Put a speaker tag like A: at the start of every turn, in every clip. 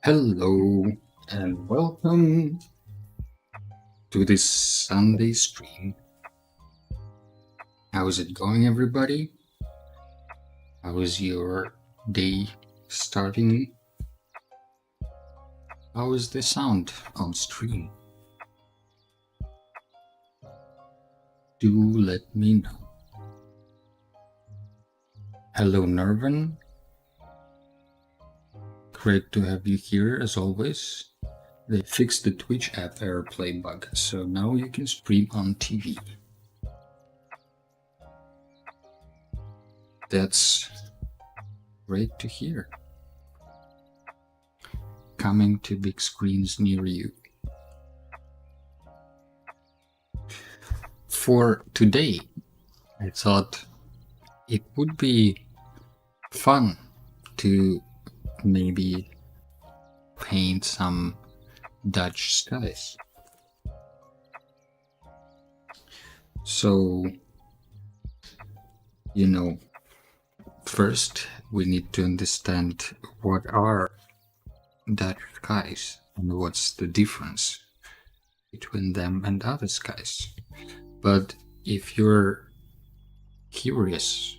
A: Hello and welcome to this Sunday stream. How is it going, everybody? How is your day starting? How is the sound on stream? Do let me know. Hello, Nervin. Great to have you here as always. They fixed the Twitch app AirPlay bug, so now you can stream on TV. That's great to hear. Coming to big screens near you. For today, I thought it would be fun to maybe paint some Dutch skies. So, first we need to understand what are Dutch skies and what's the difference between them and other skies. But if you're curious,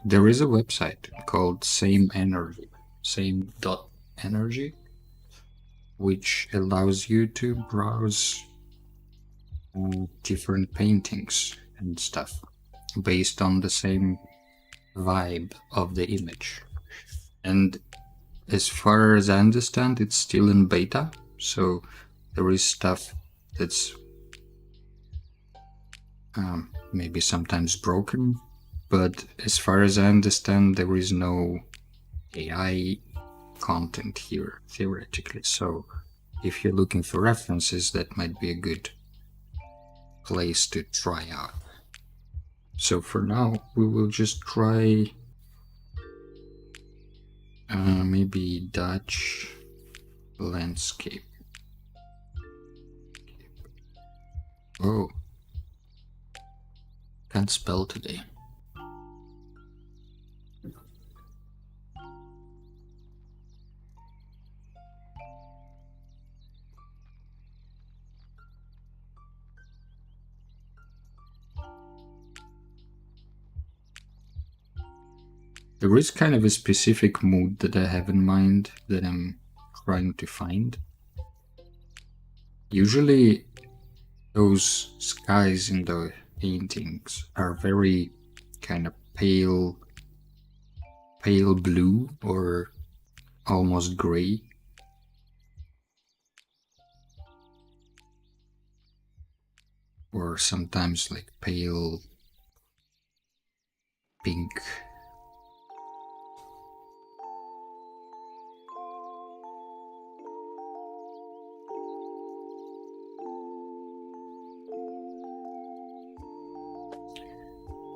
A: there is a website called same.energy, which allows you to browse different paintings and stuff based on the same vibe of the image. And as far as I understand, it's still in beta, so there is stuff that's maybe sometimes broken, but as far as I understand, there is no AI content here, theoretically. So if you're looking for references, that might be a good place to try out. So for now, we will just try maybe Dutch landscape. Oh, can't spell today. There is kind of a specific mood that I have in mind that I'm trying to find. Usually those skies in the paintings are very kind of pale blue or almost gray. Or sometimes like pale pink.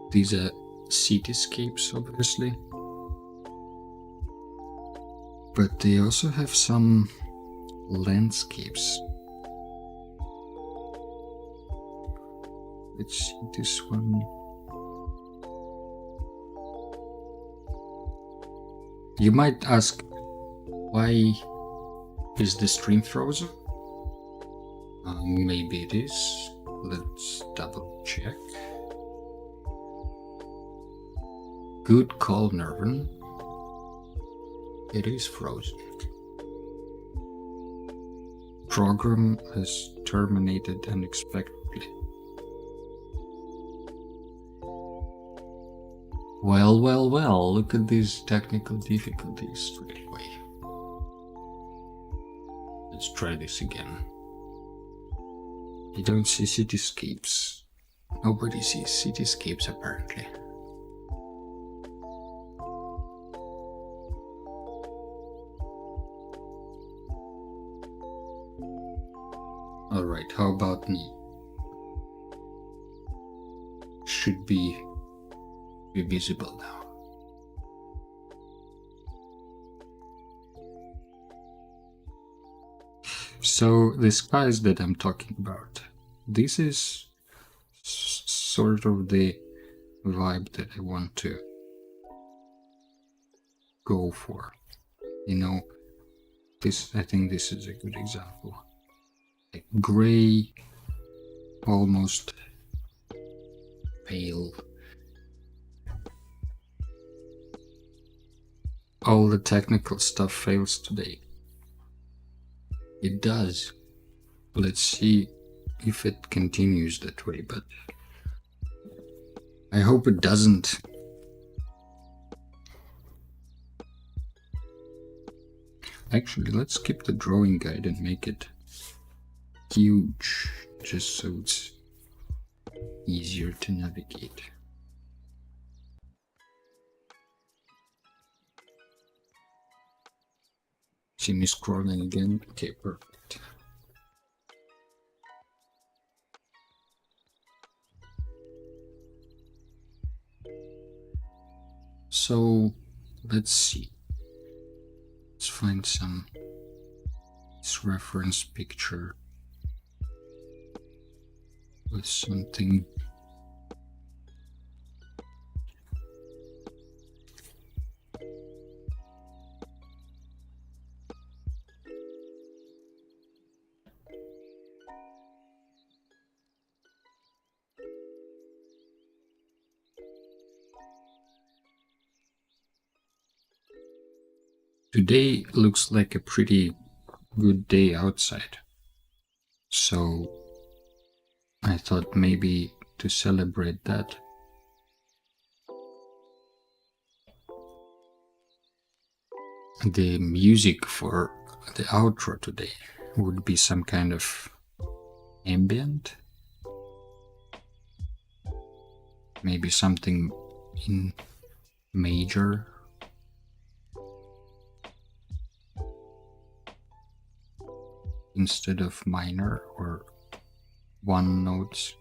A: These are cityscapes, obviously, but they also have some landscapes. Let's see this one. You might ask, why is the stream frozen? Maybe it is. Let's double check. Good call, Nervin. It is frozen. Program has terminated unexpectedly. Well, look at these technical difficulties straight away. Let's try this again. You don't see cityscapes. Nobody sees cityscapes, apparently. Alright, how about me? Should be visible now. So the skies that I'm talking about, this is sort of the vibe that I want to go for. I think this is a good example. Like gray, almost pale. All the technical stuff fails today. It does. Let's see if it continues that way, but I hope it doesn't. Actually, let's skip the drawing guide and make it huge, just so it's easier to navigate. See me scrolling again? Okay, perfect. So, let's see. Let's find this reference picture with something. Today looks like a pretty good day outside. So I thought maybe to celebrate that, the music for the outro today would be some kind of ambient, maybe something in major, instead of minor or one notes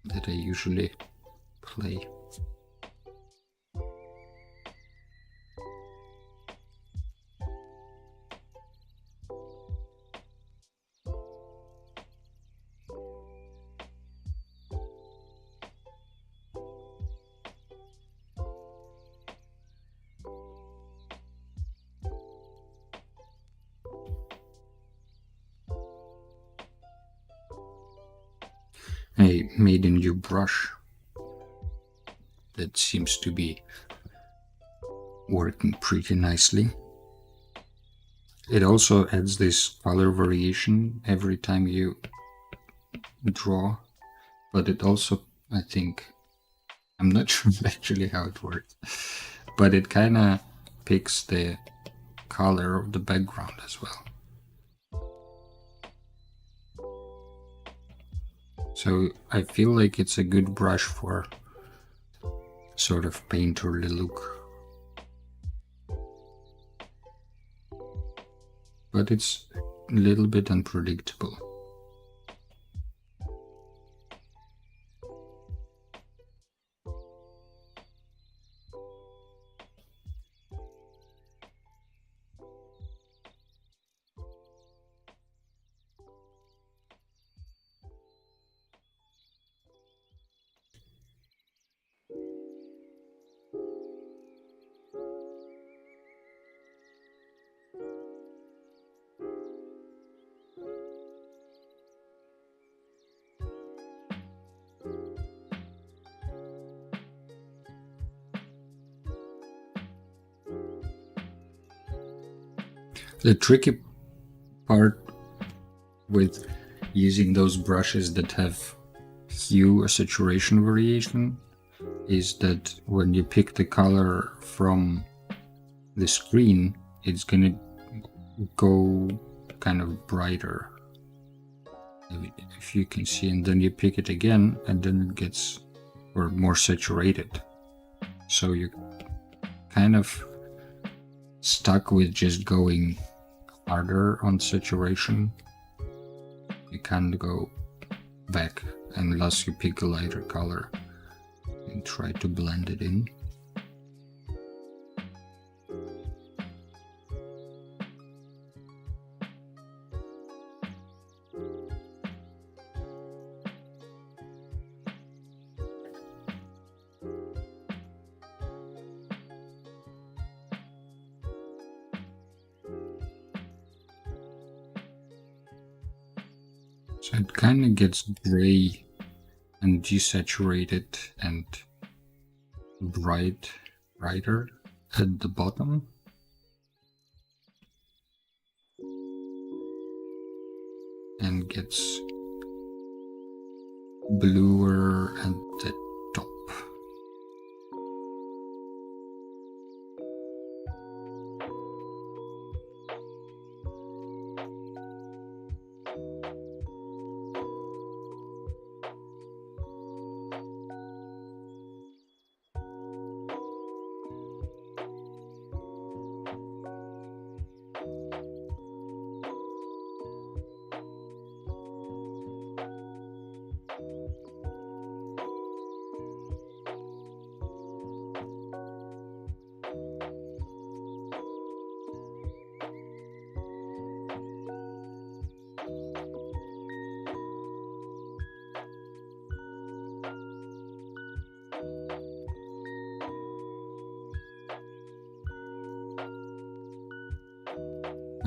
A: that I usually play. I made a new brush that seems to be working pretty nicely. It also adds this color variation every time you draw, but it also, I think, I'm not sure actually how it works, but it kind of picks the color of the background as well. So I feel like it's a good brush for sort of painterly look. But it's a little bit unpredictable. The tricky part with using those brushes that have hue or saturation variation is that when you pick the color from the screen, it's gonna go kind of brighter, if you can see, and then you pick it again and then it gets more saturated. So you're kind of stuck with just going harder on saturation. You can't go back unless you pick a lighter color and try to blend it in. So it kind of gets gray and desaturated and brighter at the bottom. And gets bluer at the top.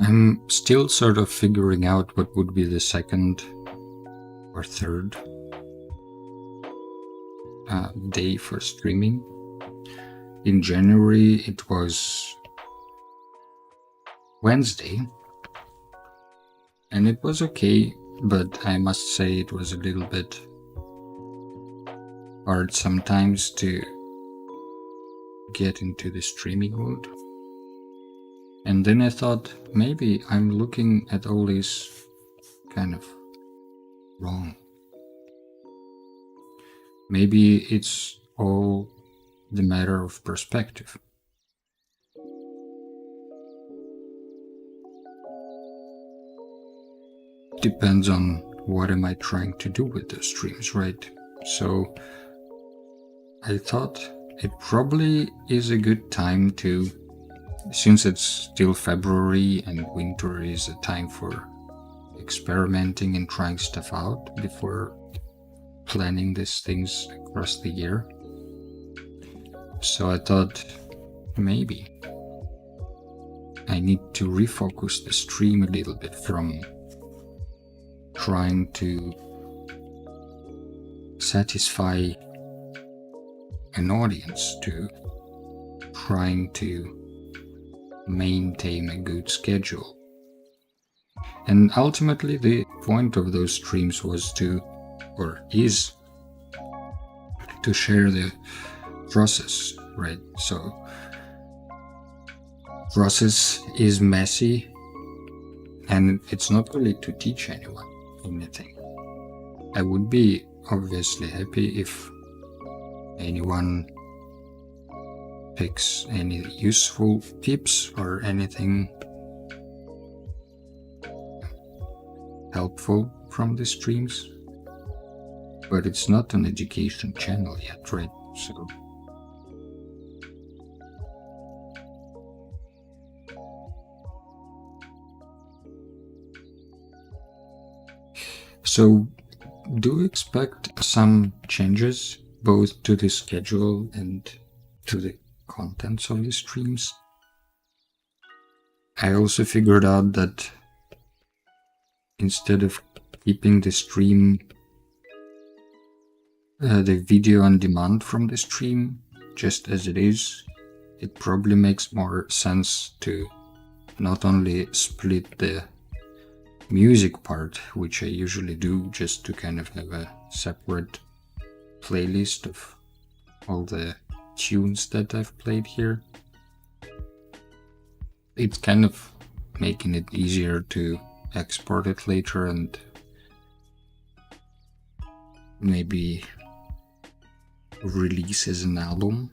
A: I'm still sort of figuring out what would be the second or third day for streaming. In January it was Wednesday, and it was okay, but I must say it was a little bit hard sometimes to get into the streaming mood. And then I thought, maybe I'm looking at all this kind of wrong. Maybe it's all the matter of perspective. Depends on what am I trying to do with those streams, right? So I thought it probably is a good time to, since it's still February and winter is a time for experimenting and trying stuff out before planning these things across the year. So I thought maybe I need to refocus the stream a little bit from trying to satisfy an audience to trying to maintain a good schedule. And ultimately the point of those streams was to, or is, to share the process, right? So process is messy, and it's not really to teach anyone anything. I would be obviously happy if anyone picks any useful tips or anything helpful from the streams, but it's not an education channel yet, right? So do you expect some changes both to the schedule and to the contents of the streams? I also figured out that instead of keeping the stream, the video on demand from the stream just as it is, it probably makes more sense to not only split the music part, which I usually do just to kind of have a separate playlist of all the tunes that I've played here. It's kind of making it easier to export it later and maybe release as an album.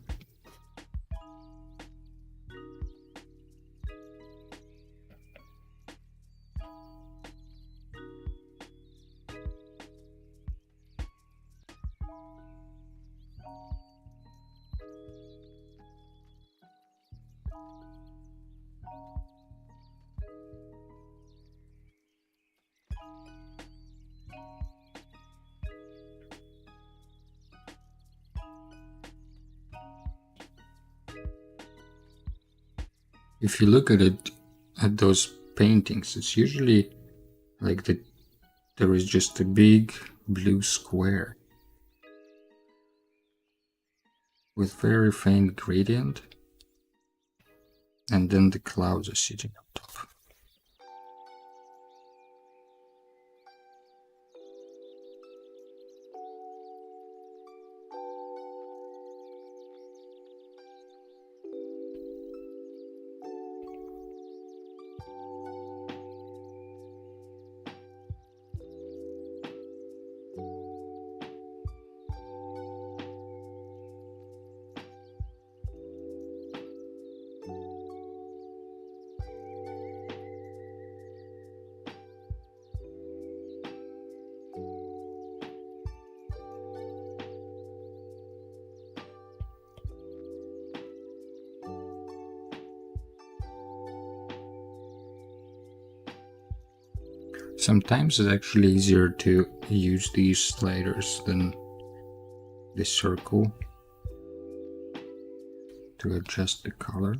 A: If you look at it, at those paintings, it's usually like the there is just a big blue square with very faint gradient, and then the clouds are sitting on top. Sometimes it's actually easier to use these sliders than the circle to adjust the color.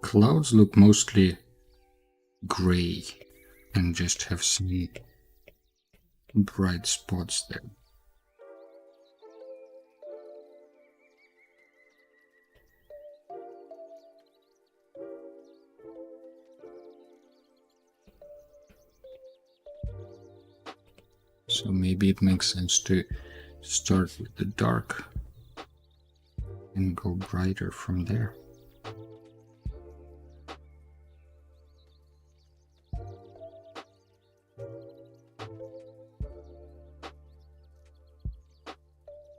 A: Clouds look mostly gray and just have some bright spots there. So maybe it makes sense to start with the dark and go brighter from there.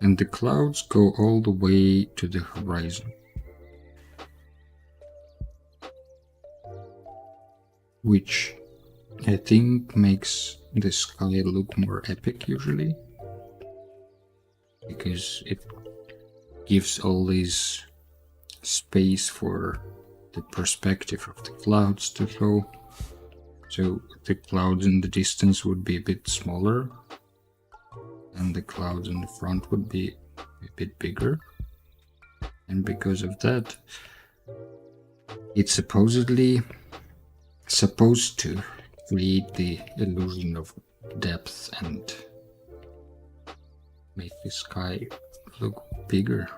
A: And the clouds go all the way to the horizon, which I think makes the sky look more epic usually, because it gives all this space for the perspective of the clouds to go. So the clouds in the distance would be a bit smaller, and the clouds in the front would be a bit bigger. And because of that, it's supposedly supposed to create the illusion of depth and make the sky look bigger.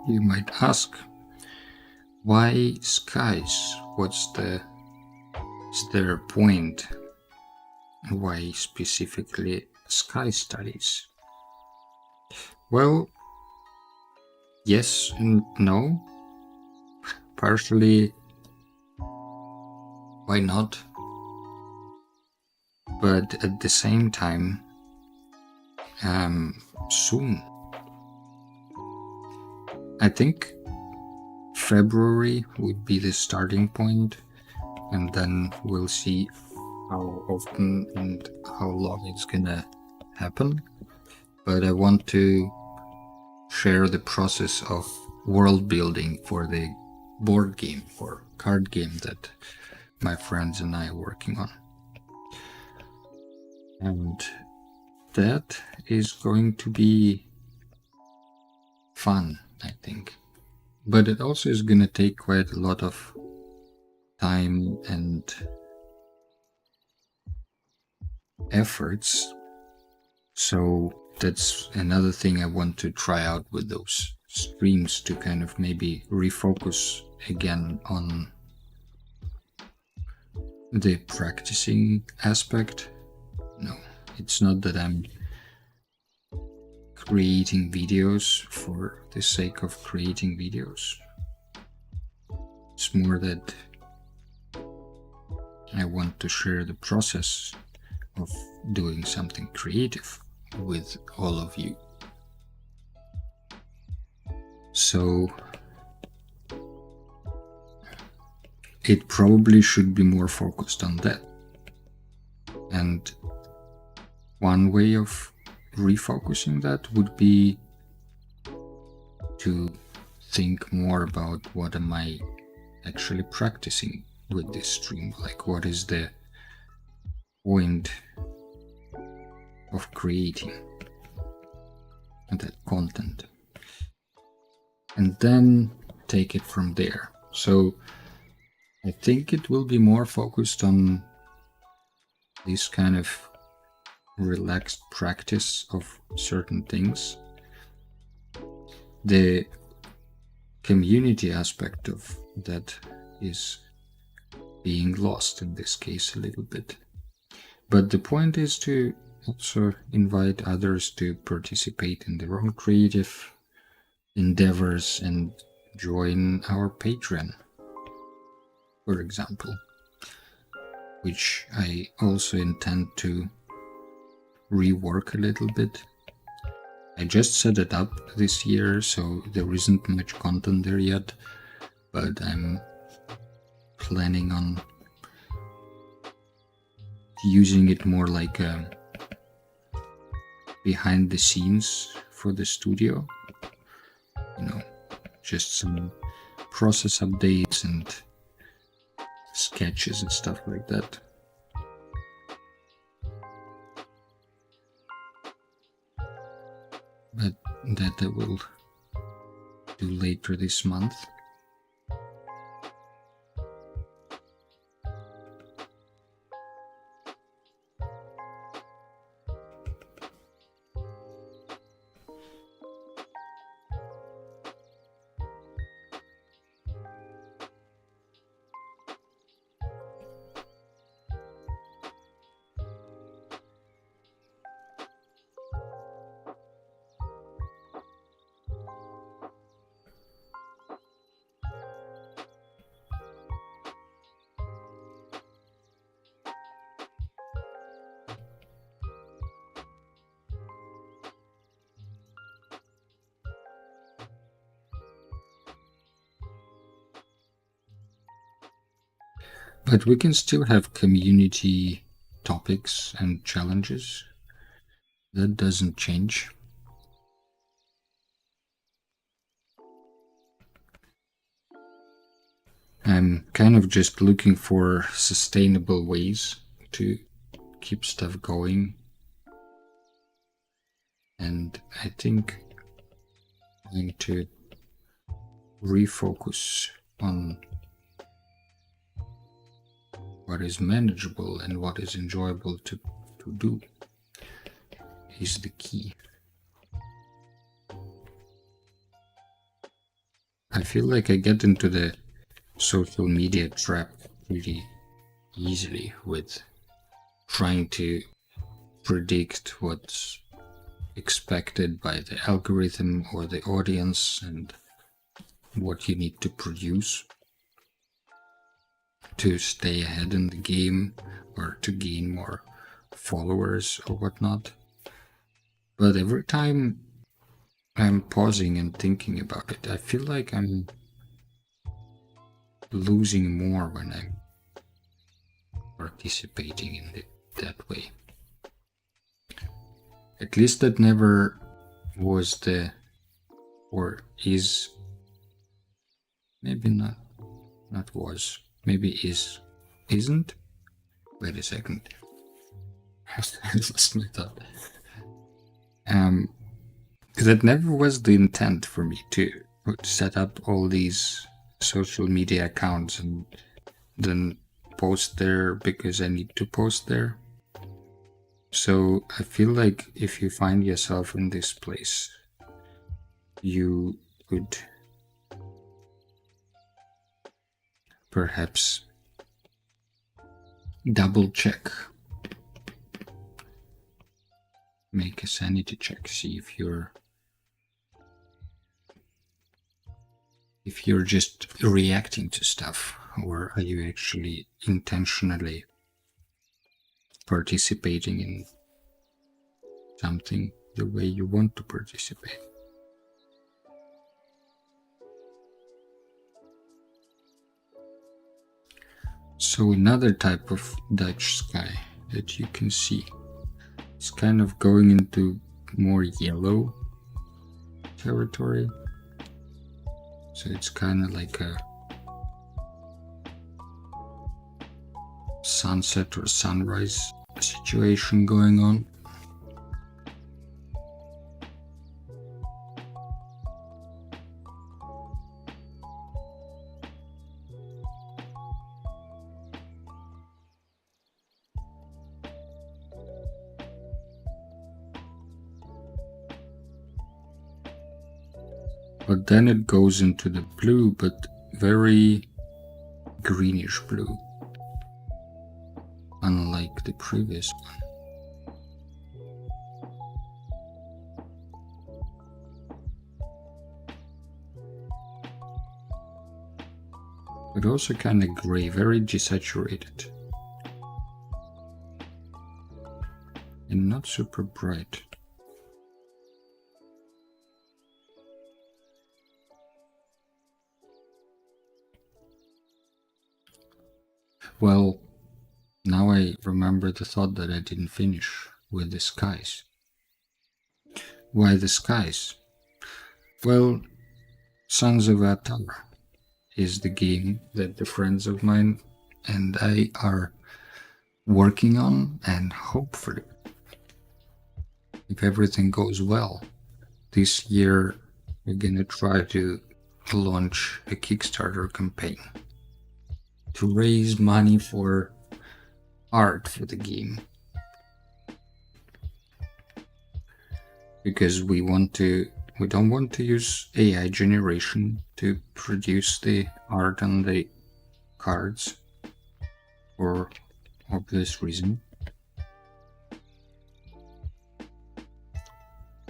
A: you might ask, why skies? Is there a point? Why specifically sky studies? Well, yes and no. Partially, why not? But at the same time, soon. I think February would be the starting point, and then we'll see how often and how long it's gonna happen. But I want to share the process of world building for the board game or card game that my friends and I are working on. And that is going to be fun, I think. But it also is going to take quite a lot of time and efforts. So that's another thing I want to try out with those streams, to kind of maybe refocus again on the practicing aspect. No, it's not that I'm creating videos for the sake of creating videos. It's more that I want to share the process of doing something creative with all of you. So it probably should be more focused on that. And one way of refocusing that would be to think more about what am I actually practicing with this stream, like what is the point of creating that content, and then take it from there. So I think it will be more focused on this kind of relaxed practice of certain things. The community aspect of that is being lost in this case a little bit. But the point is to also invite others to participate in their own creative endeavors and join our Patreon, for example, which I also intend to rework a little bit. I just set it up this year, so there isn't much content there yet, but I'm planning on using it more like a behind the scenes for the studio, just some process updates and sketches and stuff like that. But that I will do later this month. But we can still have community topics and challenges. That doesn't change. I'm kind of just looking for sustainable ways to keep stuff going. And I think I'm going to refocus on what is manageable and what is enjoyable to do is the key. I feel like I get into the social media trap pretty easily with trying to predict what's expected by the algorithm or the audience and what you need to produce to stay ahead in the game or to gain more followers or whatnot. But every time I'm pausing and thinking about it, I feel like I'm losing more when I'm participating in it that way. At least that never was the, or is, maybe not was, maybe isn't. Wait a second. I lost my thought. That never was the intent for me to set up all these social media accounts and then post there because I need to post there. So I feel like if you find yourself in this place, you could perhaps double check, make a sanity check, see if you're just reacting to stuff, or are you actually intentionally participating in something the way you want to participate. So another type of Dutch sky that you can see is kind of going into more yellow territory. So it's kind of like a sunset or sunrise situation going on. But then it goes into the blue, but very greenish blue, unlike the previous one. But also kind of gray, very desaturated. And not super bright. Well, now I remember the thought that I didn't finish with the skies. Why the skies? Well, Sons of Atar is the game that the friends of mine and I are working on, and hopefully, if everything goes well, this year we're gonna try to launch a Kickstarter campaign to raise money for art for the game, because we don't want to use AI generation to produce the art on the cards for obvious reason.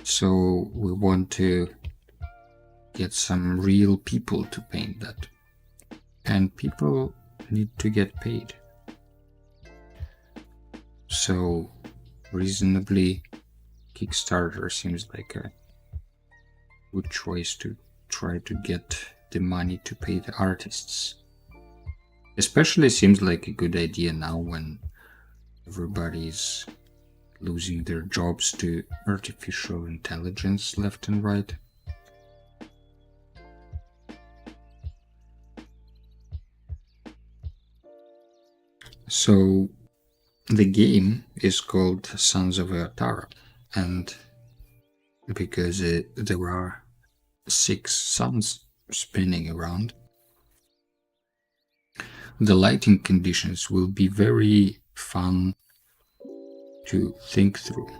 A: So we want to get some real people to paint that, and people need to get paid. So reasonably, Kickstarter seems like a good choice to try to get the money to pay the artists. Especially seems like a good idea now when everybody's losing their jobs to artificial intelligence left and right. So the game is called Sons of Atara, and because there are 6 suns spinning around, the lighting conditions will be very fun to think through.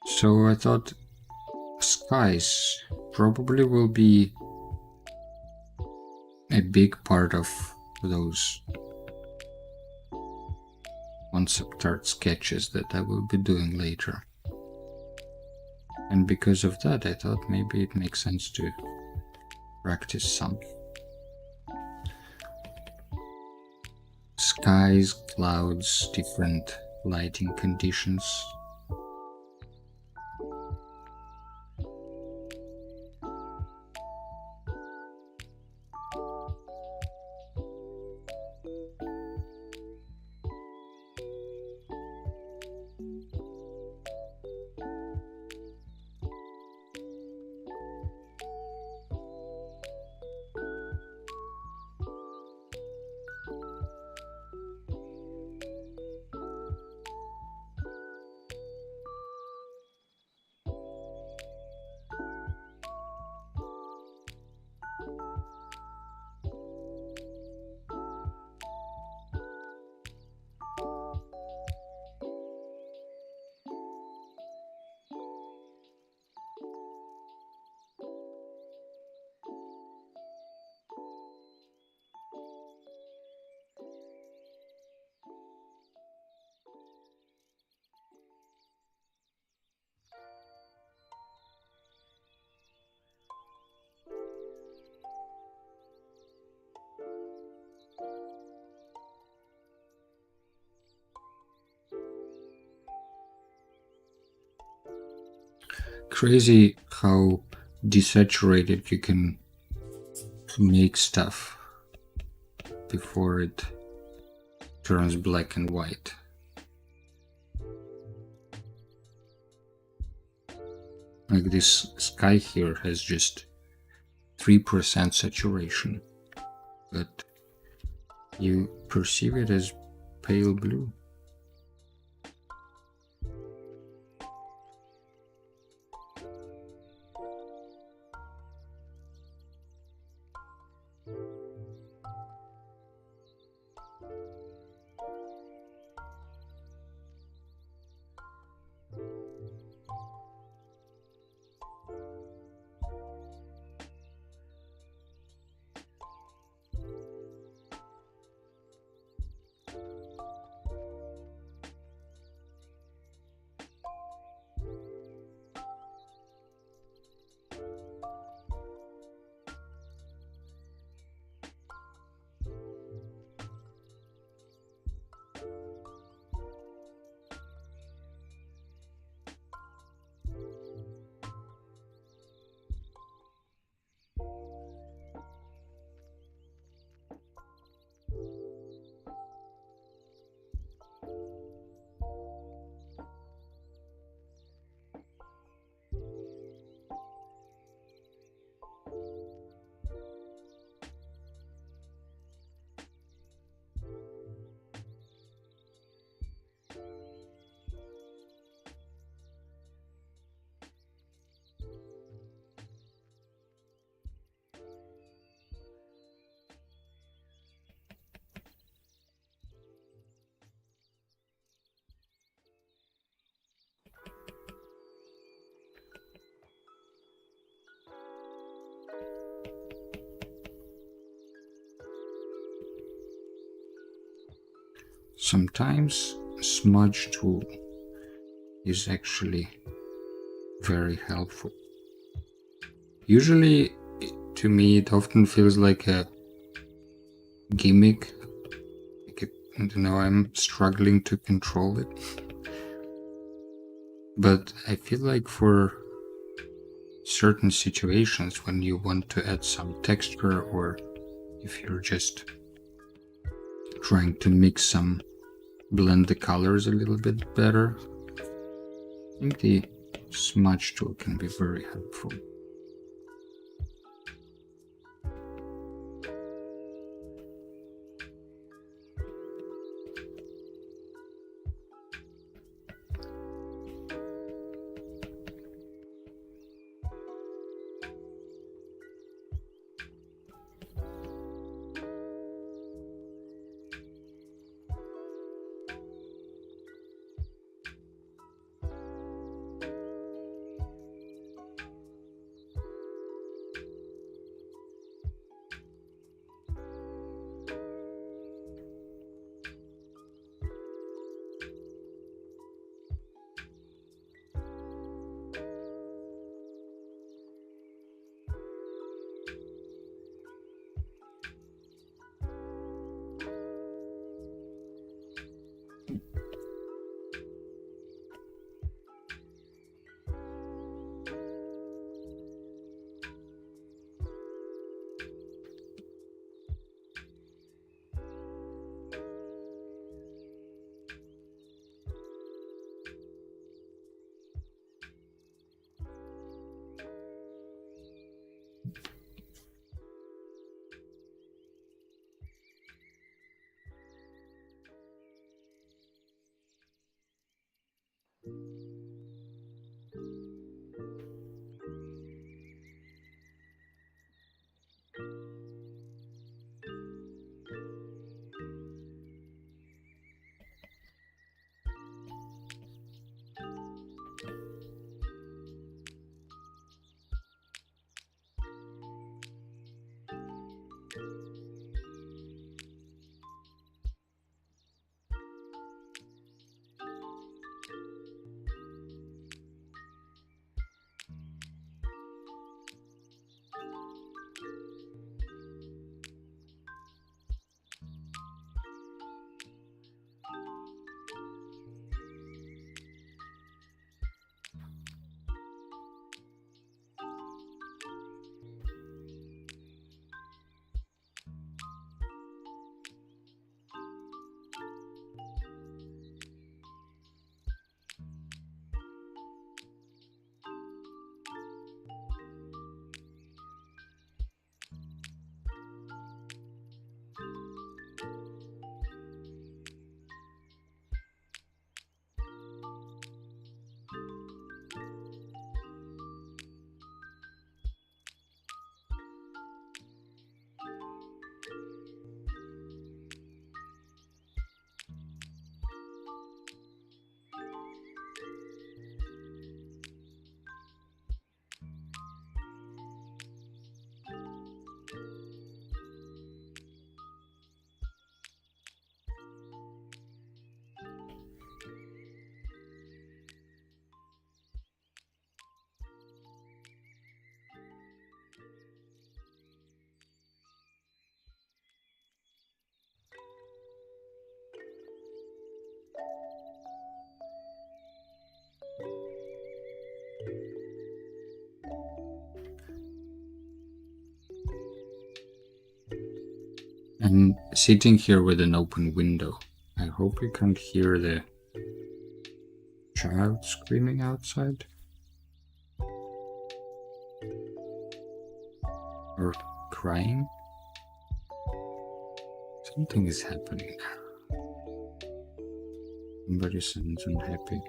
A: So I thought skies probably will be a big part of those concept art sketches that I will be doing later. And because of that, I thought maybe it makes sense to practice some. Skies, clouds, different lighting conditions. Crazy how desaturated you can make stuff before it turns black and white. Like this sky here has just 3% saturation, but you perceive it as pale blue. Sometimes a smudge tool is actually very helpful. Usually, to me, it often feels like a gimmick. I'm struggling to control it. But I feel like for certain situations, when you want to add some texture, or if you're just trying to blend the colors a little bit better, I think the smudge tool can be very helpful. I'm sitting here with an open window. I hope you can't hear the child screaming outside. Or crying. Something is happening. Somebody sounds unhappy.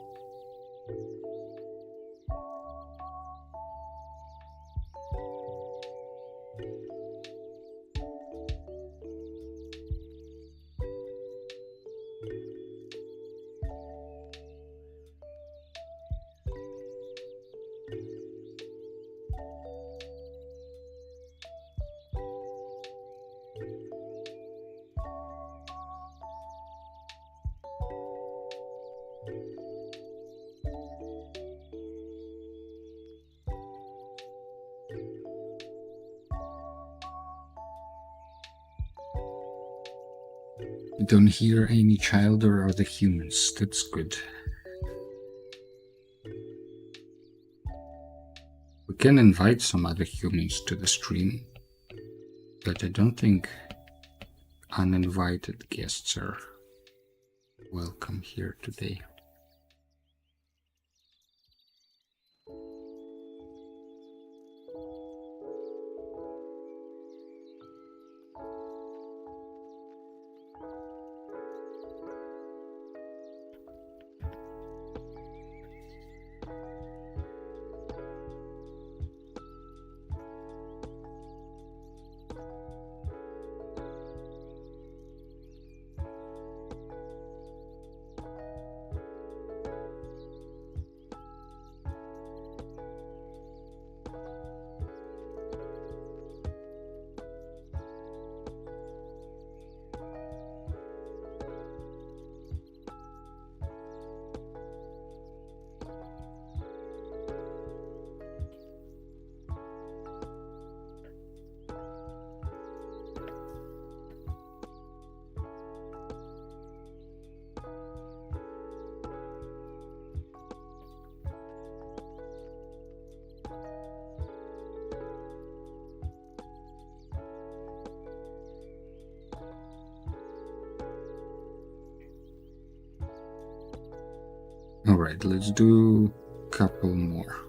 A: You don't hear any child or other humans. That's good. We can invite some other humans to the stream, but I don't think uninvited guests are welcome here today. Alright, let's do a couple more.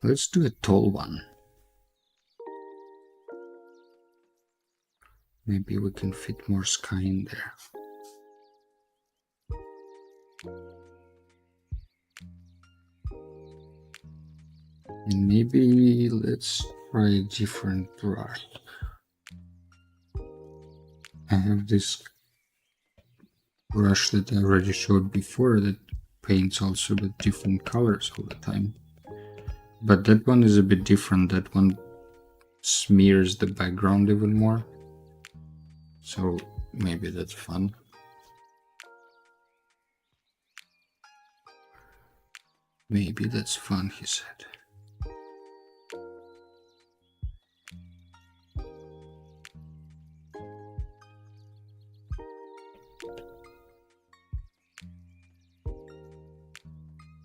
A: Let's do a tall one. Maybe we can fit more sky in there. And maybe let's try a different brush. I have this brush that I already showed before that paints also with different colors all the time. But that one is a bit different. That one smears the background even more. So maybe that's fun. Maybe that's fun, he said.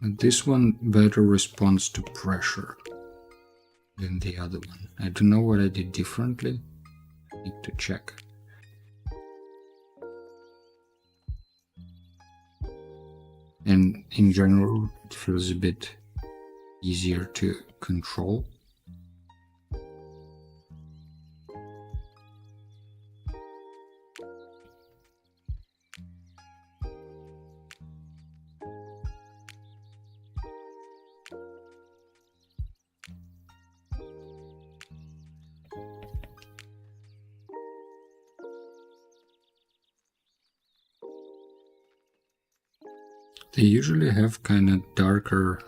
A: And this one better responds to pressure than the other one. I don't know what I did differently. Need to check. And in general, it feels a bit easier to control. They usually have kind of darker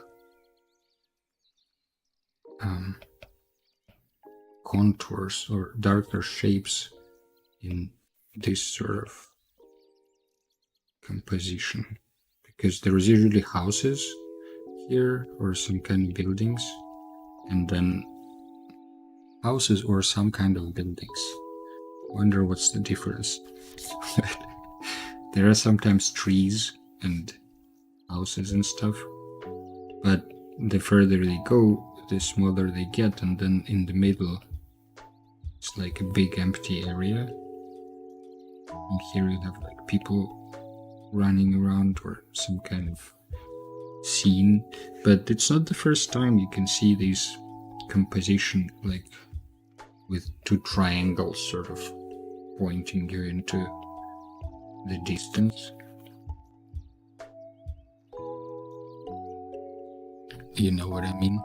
A: contours or darker shapes in this sort of composition, because there is usually houses here or some kind of buildings, and then houses or some kind of buildings. Wonder what's the difference. There are sometimes trees and houses and stuff, but the further they go, the smaller they get, and then in the middle it's like a big empty area. And here you have like people running around or some kind of scene, but it's not the first time you can see this composition, like with two triangles sort of pointing you into the distance. You know what I mean?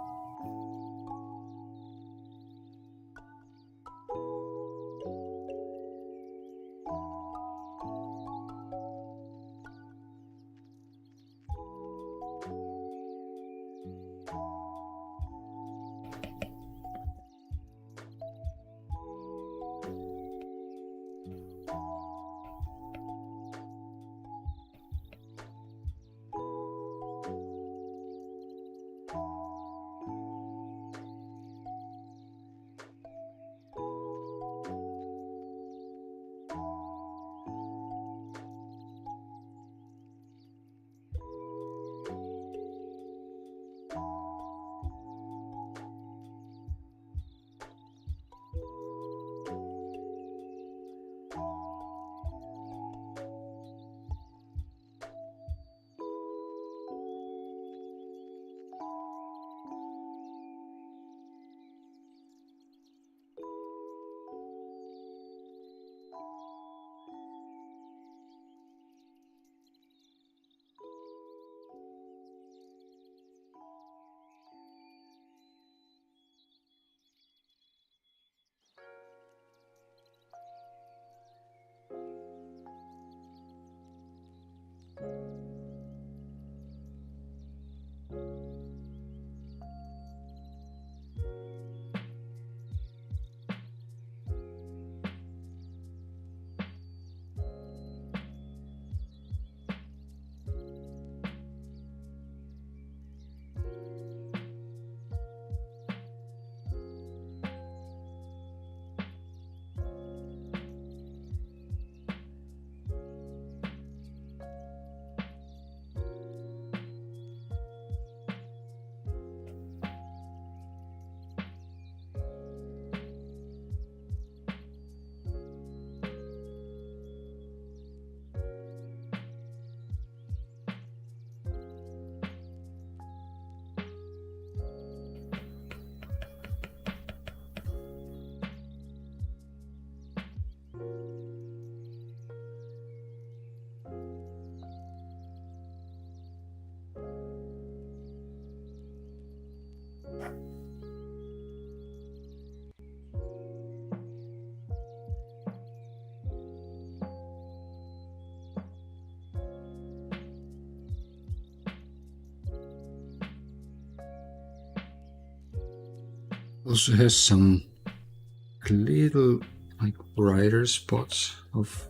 A: Also has some little like brighter spots of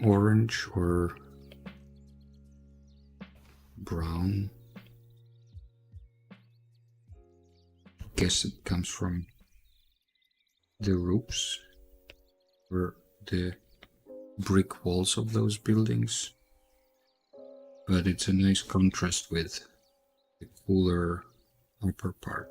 A: orange or brown. Guess it comes from the roofs or the brick walls of those buildings, but it's a nice contrast with the cooler upper part.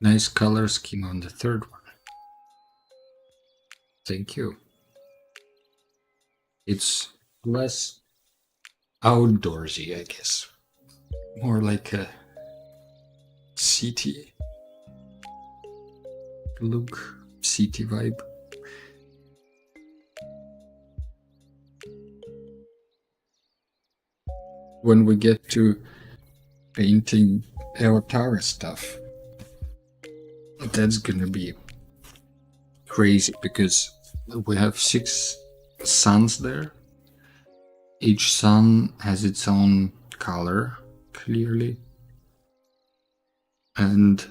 A: Nice color scheme on the third one. Thank you. It's less outdoorsy, I guess. More like a city look, city vibe. When we get to painting Eotara stuff, that's gonna be crazy because we have 6 suns there. Each sun has its own color, clearly. And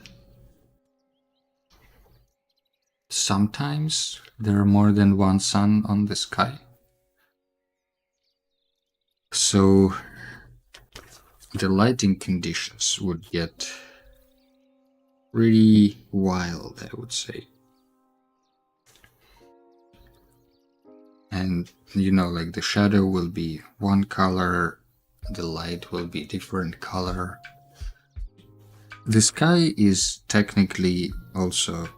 A: sometimes there are more than one sun on the sky. So the lighting conditions would get pretty wild, I would say. And like the shadow will be one color, the light will be different color. The sky is technically also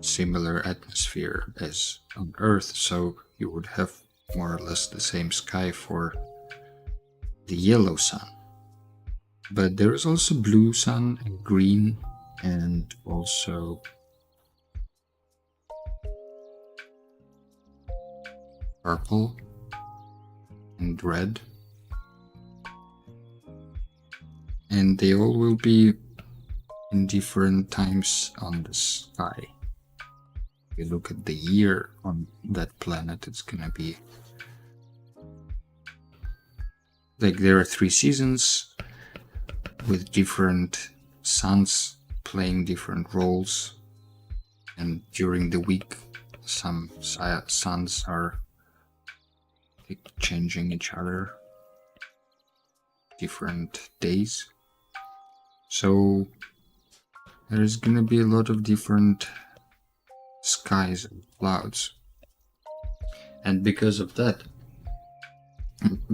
A: similar atmosphere as on Earth, so you would have more or less the same sky for the yellow sun. But there is also blue sun and green, and also purple and red. And they all will be in different times on the sky. If you look at the year on that planet, it's gonna be like there are 3 seasons with different suns playing different roles, and during the week some suns are changing each other different days. So there's gonna be a lot of different skies and clouds. And because of that,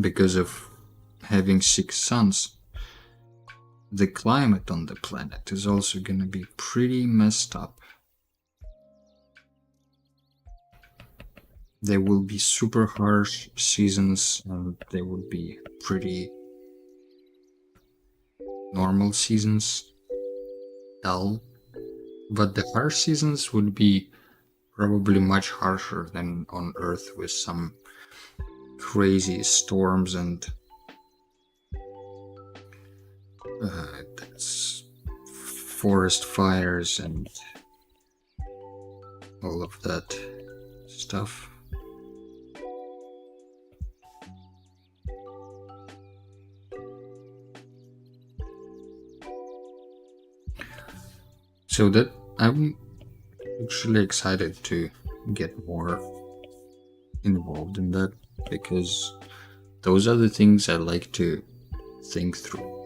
A: because of having 6 suns, the climate on the planet is also gonna be pretty messed up. There will be super harsh seasons, and there will be pretty normal seasons, dull. But the harsh seasons would be probably much harsher than on Earth, with some crazy storms and forest fires and all of that stuff. So that I'm actually excited to get more involved in that, because those are the things I like to think through.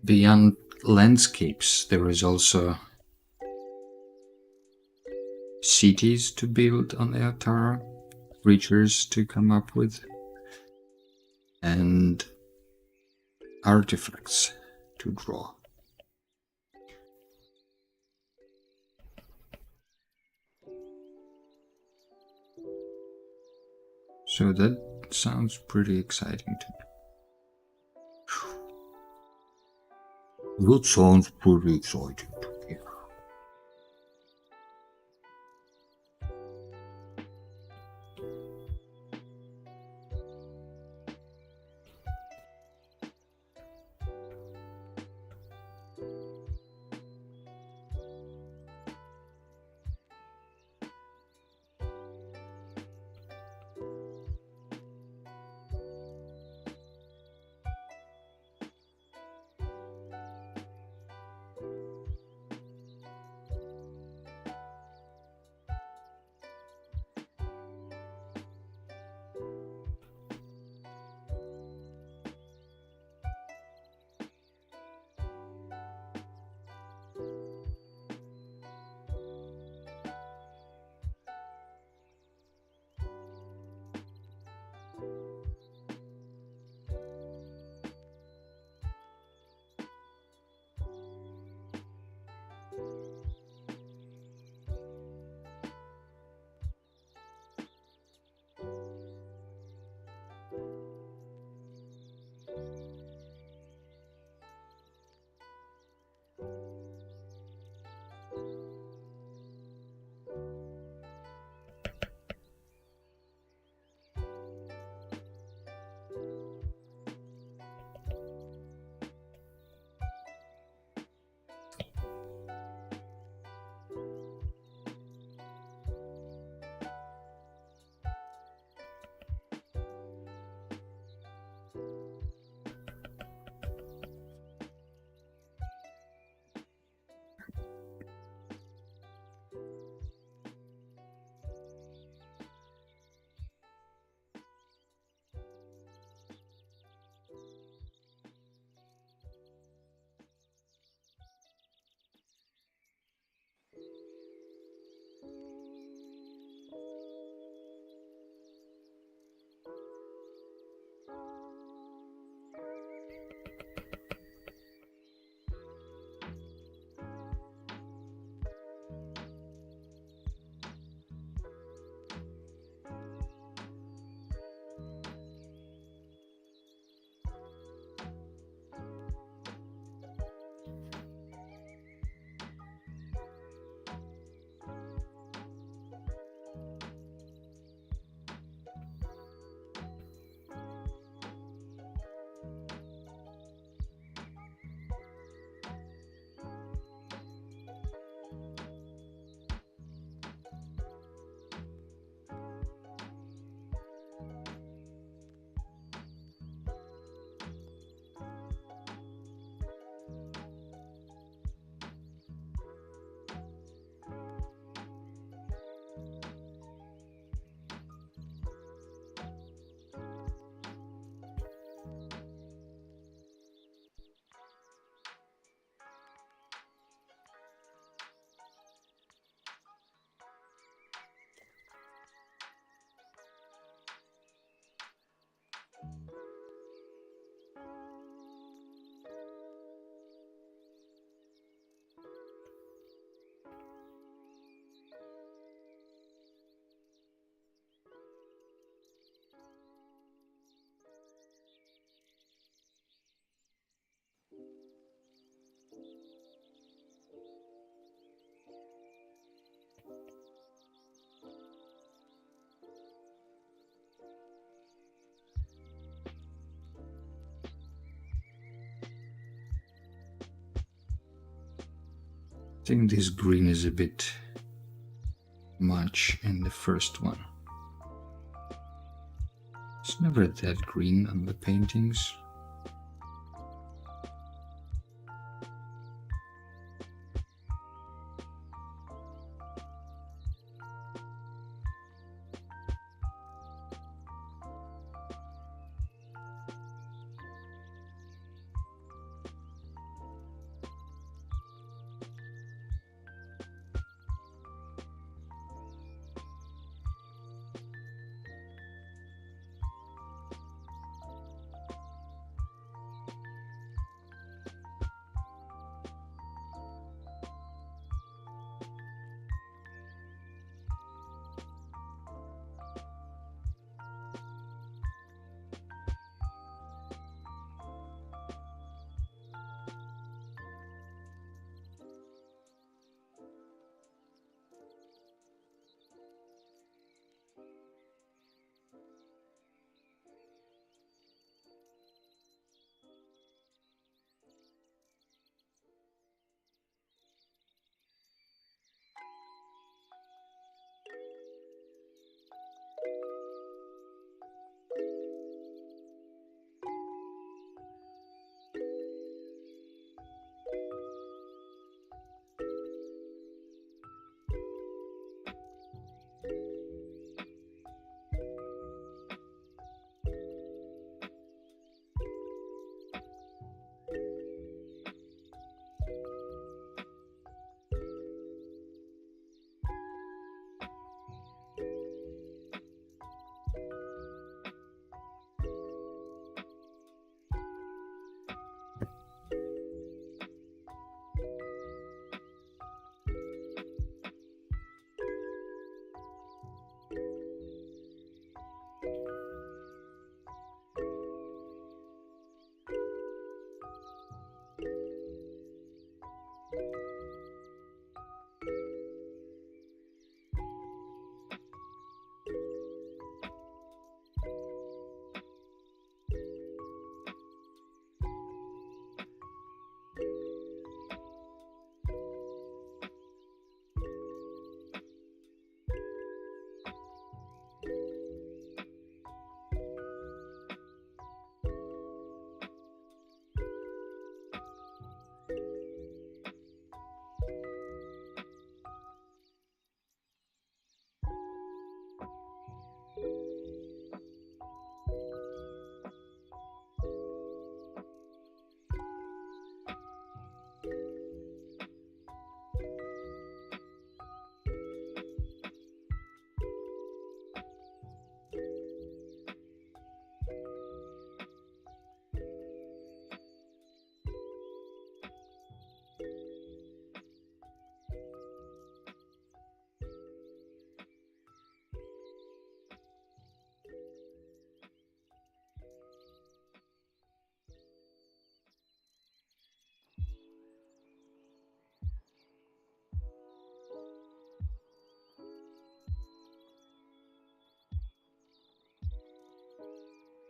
A: Beyond landscapes, there is also cities to build on Eotara, creatures to come up with, and artifacts to draw. So that sounds pretty exciting to me. That sounds pretty exciting to me. think this green is a bit much in the first one. It's never that green on the paintings.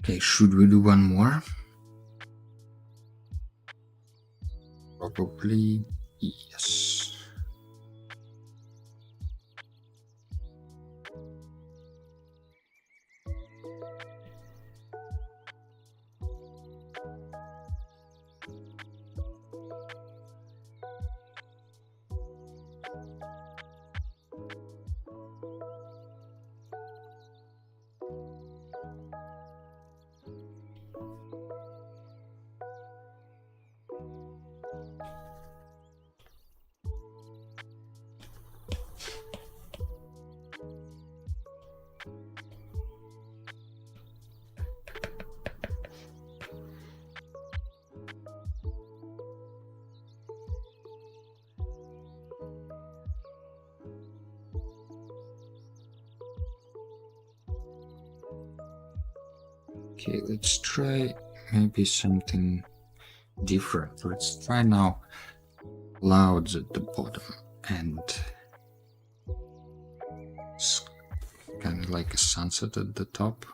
A: Okay, should we do one more? Probably yes. Okay, let's try maybe something different. Let's try now clouds at the bottom and kind of like a sunset at the top.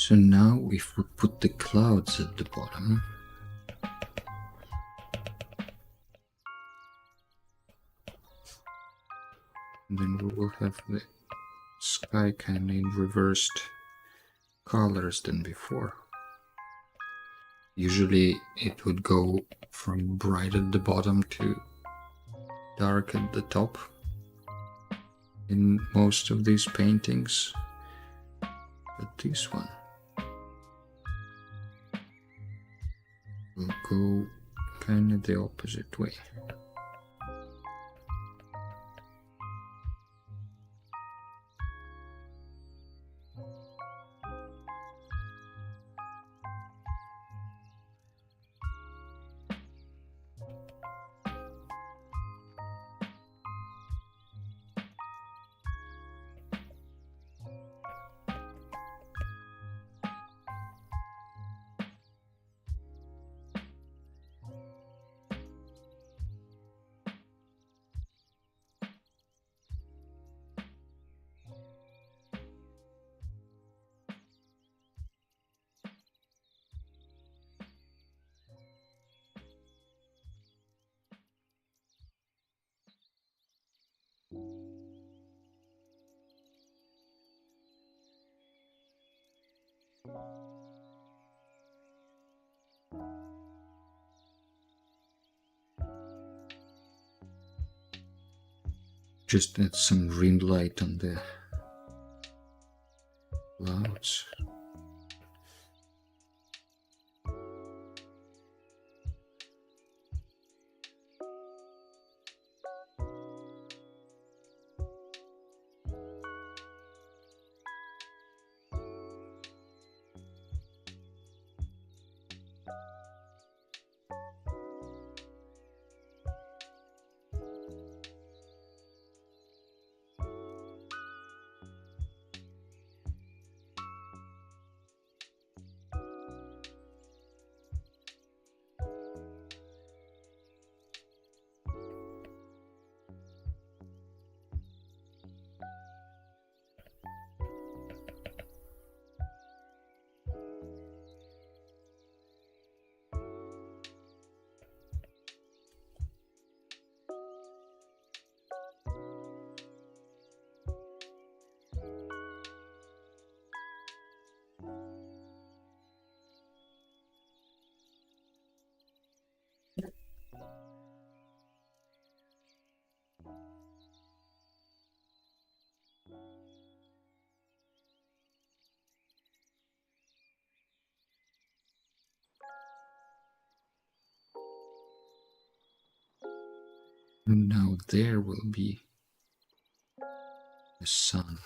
A: So now if we put the clouds at the bottom, then we will have the sky kind of in reversed colors than before. Usually it would go from bright at the bottom to dark at the top in most of these paintings, but this one will go kind of the opposite way. Just add some green light on the clouds. And now there will be the sun.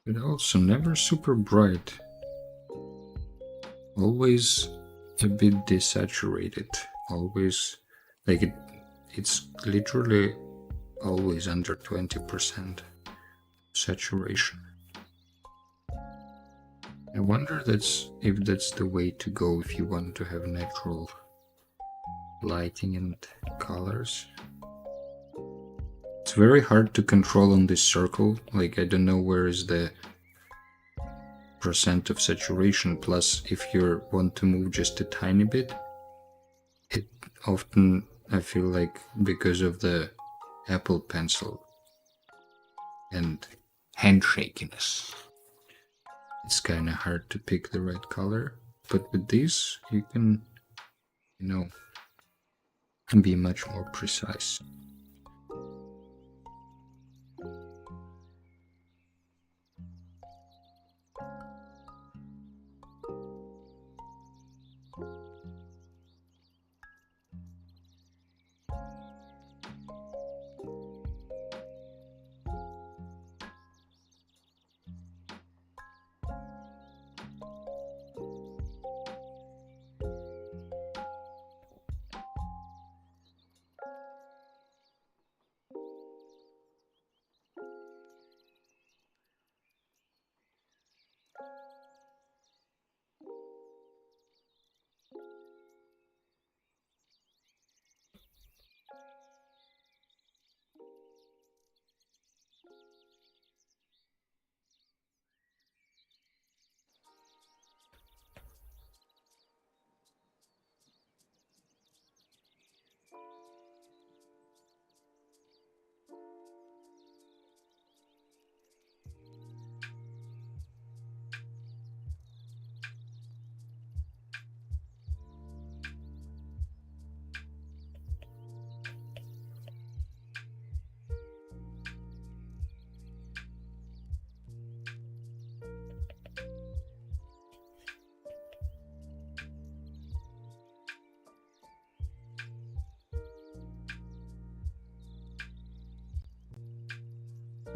A: But also never super bright. Always a bit desaturated. Always like it's literally always under 20% saturation. I wonder if that's the way to go if you want to have natural lighting and colors. It's very hard to control on this circle. Like I don't know where is the percent of saturation, plus if you want to move just a tiny bit, it often, I feel like, because of the Apple Pencil and handshakiness, it's kind of hard to pick the right color. But with these you can, be much more precise.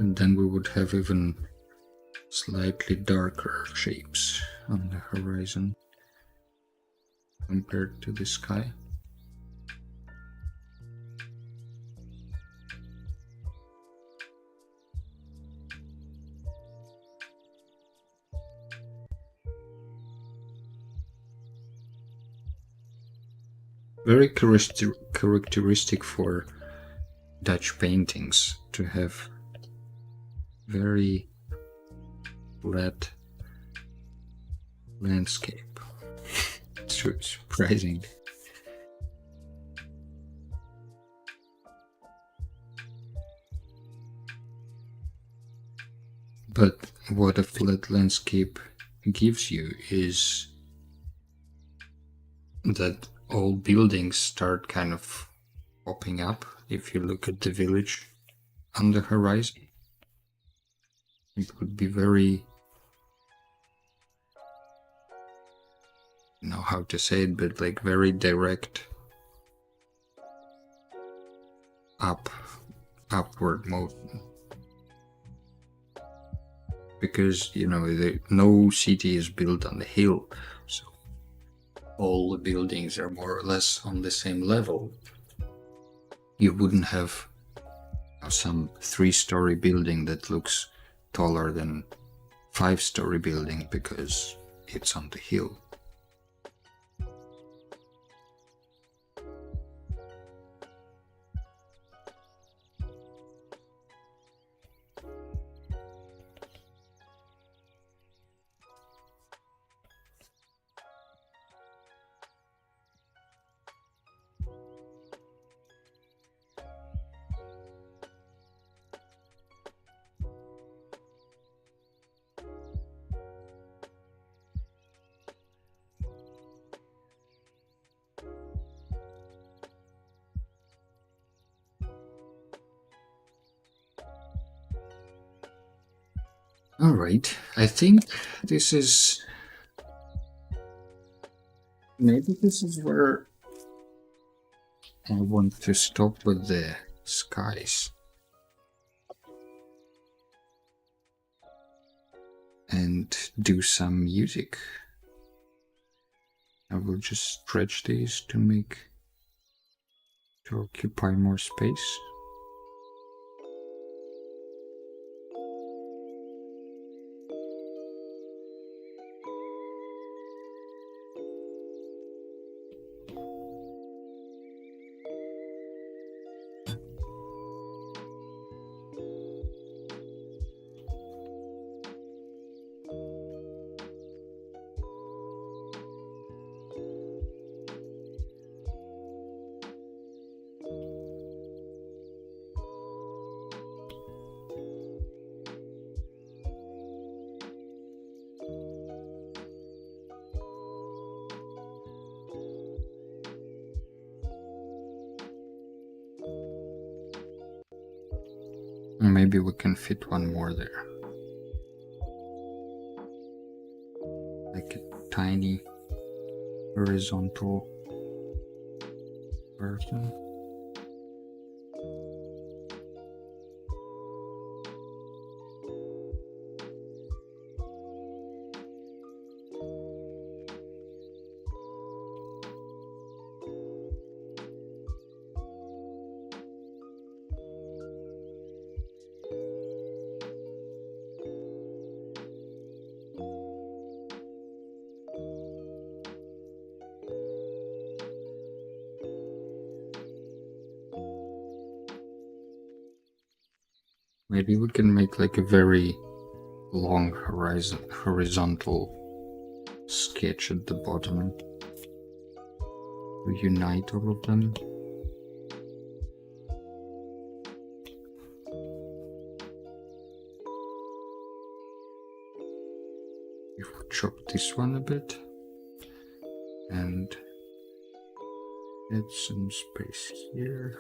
A: And then we would have even slightly darker shapes on the horizon compared to the sky. Very characteristic for Dutch paintings to have very flat landscape. It's surprising. But what a flat landscape gives you is that all buildings start kind of popping up if you look at the village on the horizon. It would be very, I don't know how to say it, but like very direct upward motion. Because, you know, no city is built on the hill, so all the buildings are more or less on the same level. You wouldn't have some 3-story building that looks taller than 5-story building because it's on the hill. All right, I think this is, maybe this is where I want to stop with the skies and do some music. I will just stretch these to occupy more space. Maybe we can fit one more there. Like a tiny horizontal version. Maybe we can make like a very long horizontal sketch at the bottom to unite all of them. If we chop this one a bit and add some space here.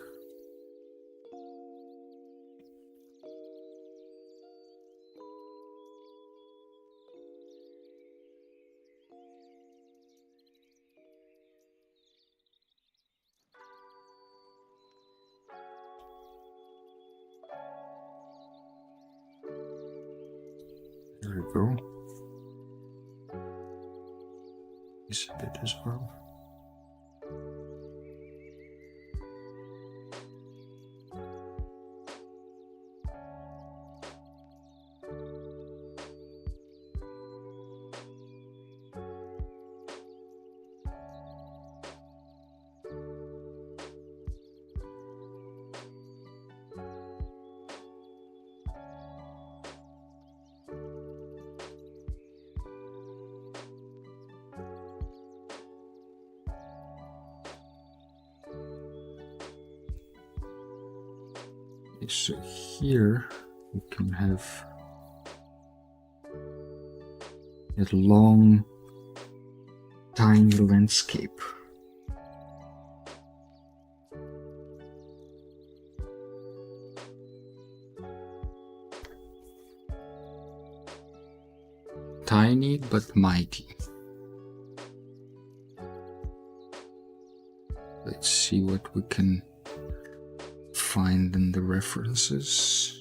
A: There we go. This a bit as well. So here we can have a long, tiny landscape. Tiny but mighty. Let's see what we can find in the references.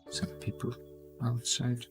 A: Some people outside.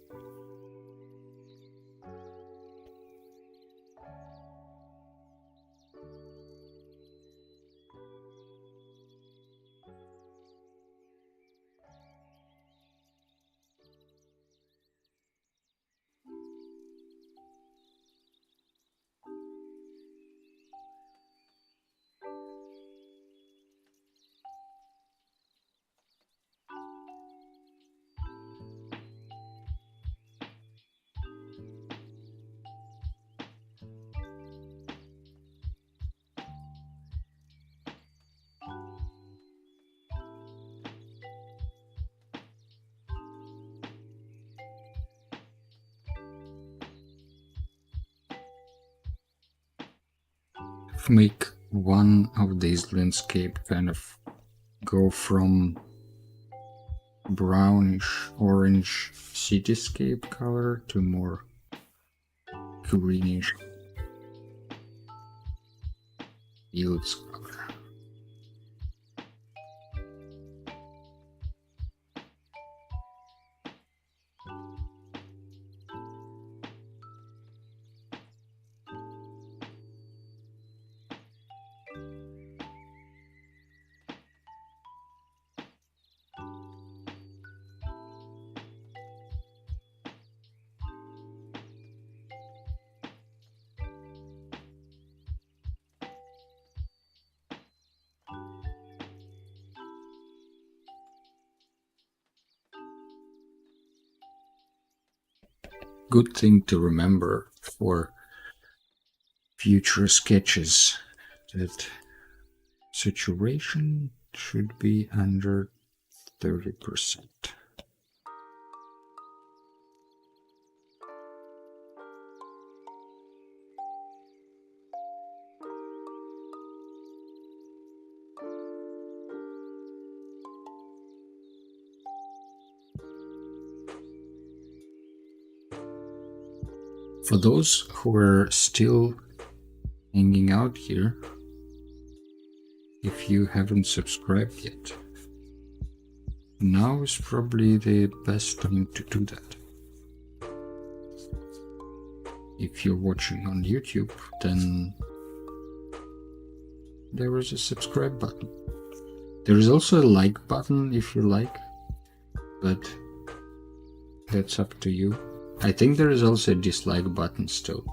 A: Make one of these landscape kind of go from brownish orange cityscape color to more greenish fields color. Good thing to remember for future sketches that saturation should be under 30%. For those who are still hanging out here, if you haven't subscribed yet, now is probably the best time to do that. If you're watching on YouTube, then there is a subscribe button. There is also a like button if you like, but that's up to you. I think there is also a dislike button still.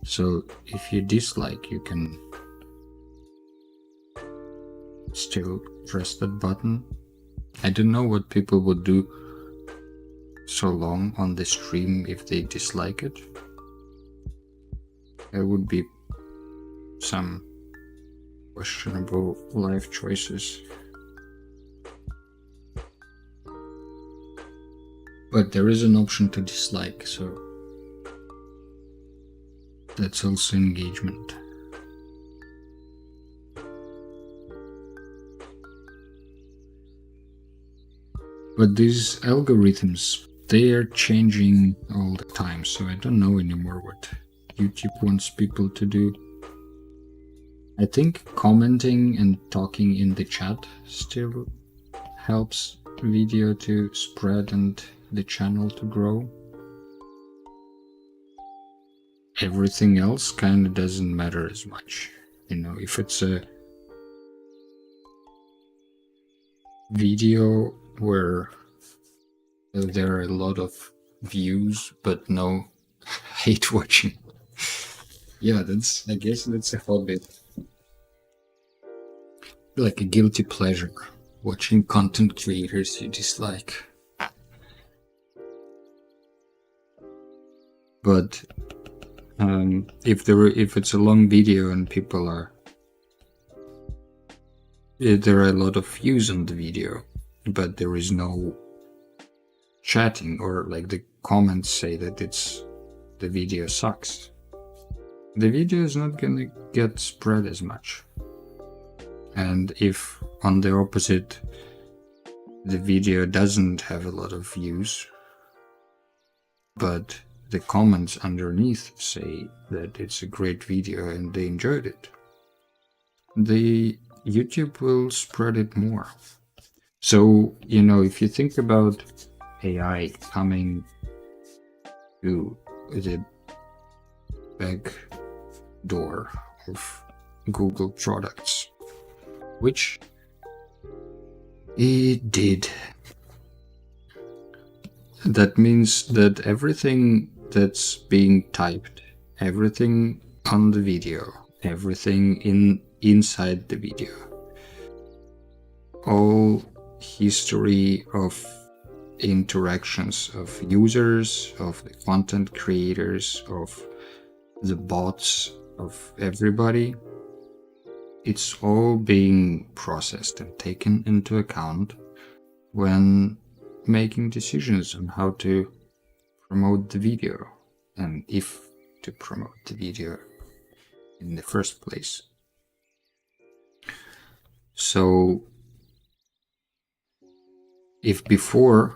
A: So if you dislike, you can still press that button. I don't know what people would do so long on the stream if they dislike it. There would be some questionable life choices. But there is an option to dislike, so that's also engagement. But these algorithms, they are changing all the time, so I don't know anymore what YouTube wants people to do. I think commenting and talking in the chat still helps video to spread and the channel to grow. Everything else kind of doesn't matter as much. You know, if it's a video where there are a lot of views but no hate watching, yeah, I guess that's a hobby. Like a guilty pleasure, watching content creators you dislike. But if it's a long video and there are a lot of views on the video, but there is no chatting, or like the comments say that the video sucks, the video is not gonna get spread as much. And if on the opposite, the video doesn't have a lot of views, but the comments underneath say that it's a great video and they enjoyed it, the YouTube will spread it more. So, you know, if you think about AI coming to the back door of Google products, which it did, that means that everything that's being typed, everything on the video, everything inside the video, all history of interactions of users, of the content creators, of the bots, of everybody, it's all being processed and taken into account when making decisions on how to promote the video, and if to promote the video in the first place. So if before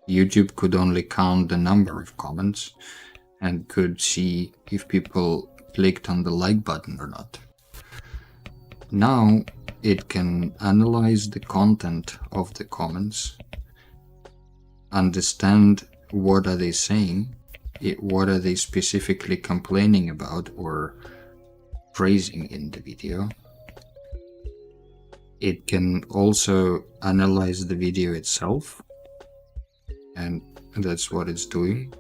A: YouTube could only count the number of comments and could see if people clicked on the like button or not, now it can analyze the content of the comments, understand what are they saying, what are they specifically complaining about or praising in the video. It can also analyze the video itself, and that's what it's doing.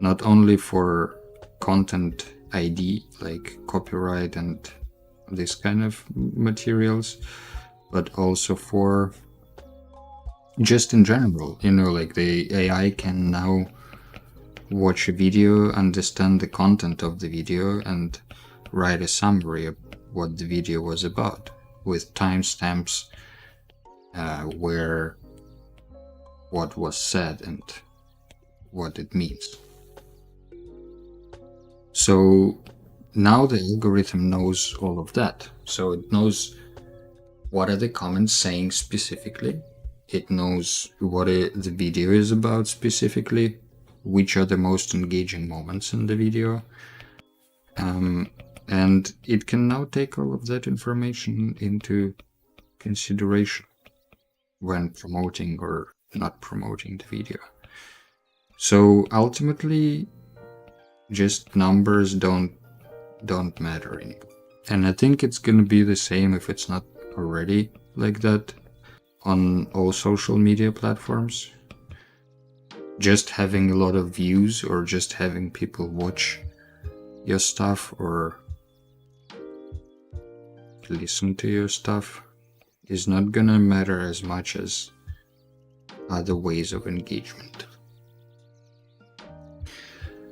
A: Not only for content ID, like copyright and this kind of materials, but also for just in general, you know, like the AI can now watch a video, understand the content of the video, and write a summary of what the video was about, with timestamps where what was said and what it means. So now the algorithm knows all of that. So it knows what are the comments saying specifically. It knows what the video is about specifically, which are the most engaging moments in the video. And it can now take all of that information into consideration when promoting or not promoting the video. So ultimately, just numbers don't matter anymore. And I think it's going to be the same, if it's not already like that, on all social media platforms. Just having a lot of views or just having people watch your stuff or listen to your stuff is not gonna matter as much as other ways of engagement.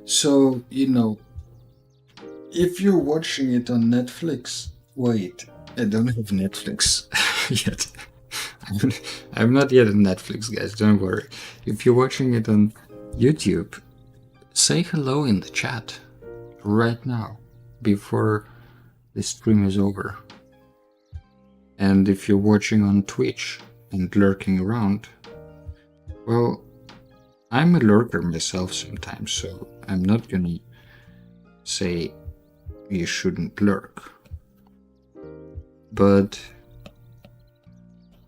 A: So, you know, if you're watching it on Netflix, wait, I don't have Netflix yet. I'm not yet on Netflix, guys, don't worry. If you're watching it on YouTube, say hello in the chat right now, before the stream is over. And if you're watching on Twitch and lurking around, well, I'm a lurker myself sometimes, so I'm not gonna say you shouldn't lurk. But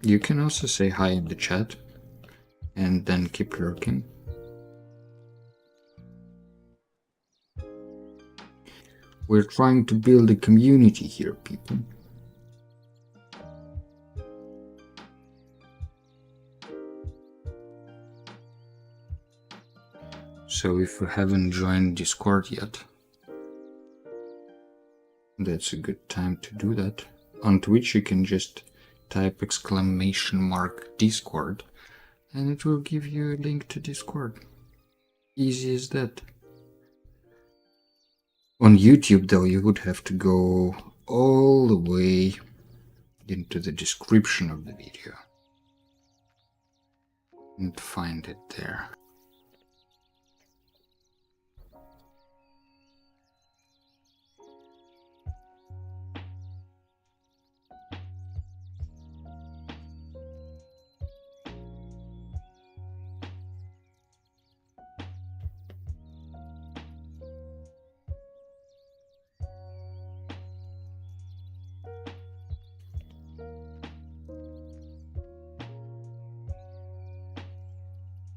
A: you can also say hi in the chat and then keep lurking. We're trying to build a community here, people. So if you haven't joined Discord yet, that's a good time to do that. On Twitch you can just type !Discord and it will give you a link to Discord. Easy as that. On YouTube though, you would have to go all the way into the description of the video and find it there.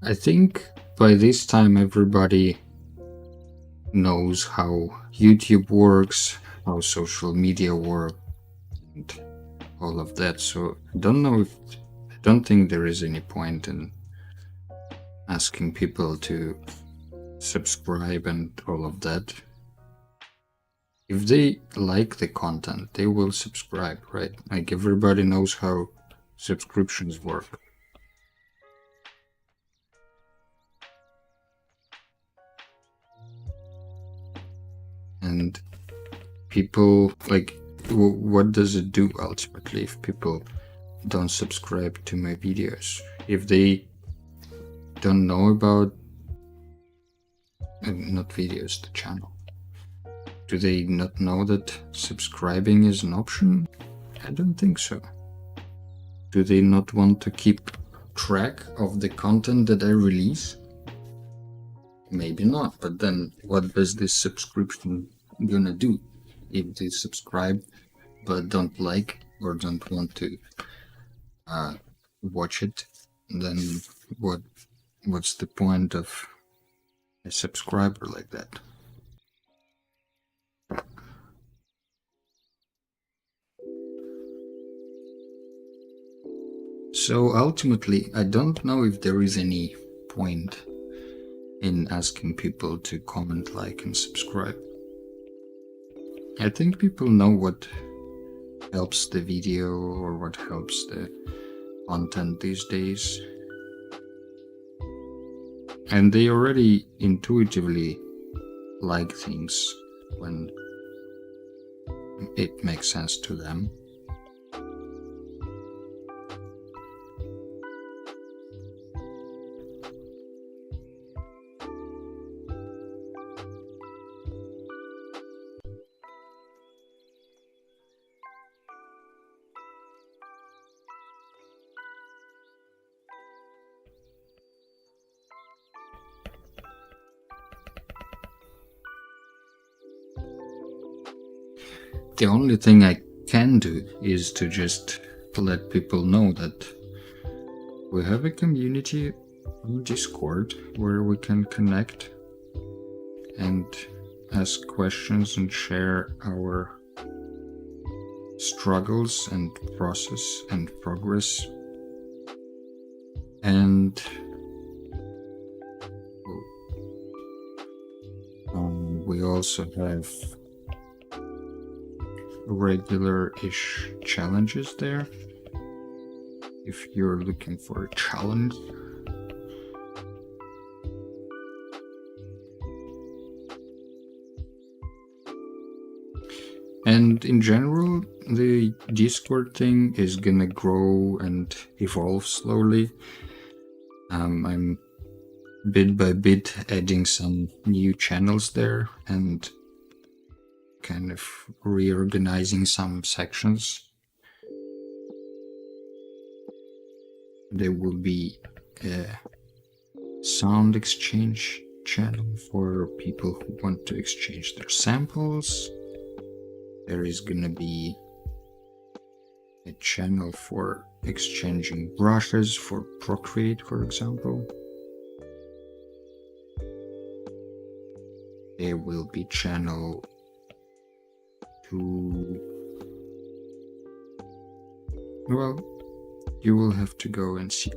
A: I think by this time everybody knows how YouTube works, how social media works, and all of that. So I don't think there is any point in asking people to subscribe and all of that. If they like the content, they will subscribe, right? Like everybody knows how subscriptions work. And people, like, what does it do ultimately if people don't subscribe to my videos? If they don't know about, not videos, the channel, do they not know that subscribing is an option? I don't think so. Do they not want to keep track of the content that I release? Maybe not, but then what does this subscription gonna do? If they subscribe but don't like or don't want to watch it, then what's the point of a subscriber like that? So ultimately, I don't know if there is any point in asking people to comment, like, and subscribe. I think people know what helps the video or what helps the content these days. And they already intuitively like things when it makes sense to them. The only thing I can do is to just let people know that we have a community on Discord where we can connect and ask questions and share our struggles and process and progress. And we also have regular-ish challenges there. If you're looking for a challenge, And in general, the Discord thing is gonna grow and evolve slowly. I'm bit by bit adding some new channels there and kind of reorganizing some sections. There will be a sound exchange channel for people who want to exchange their samples. There is gonna be a channel for exchanging brushes for Procreate, for example. There will be channel to, well, you will have to go and see.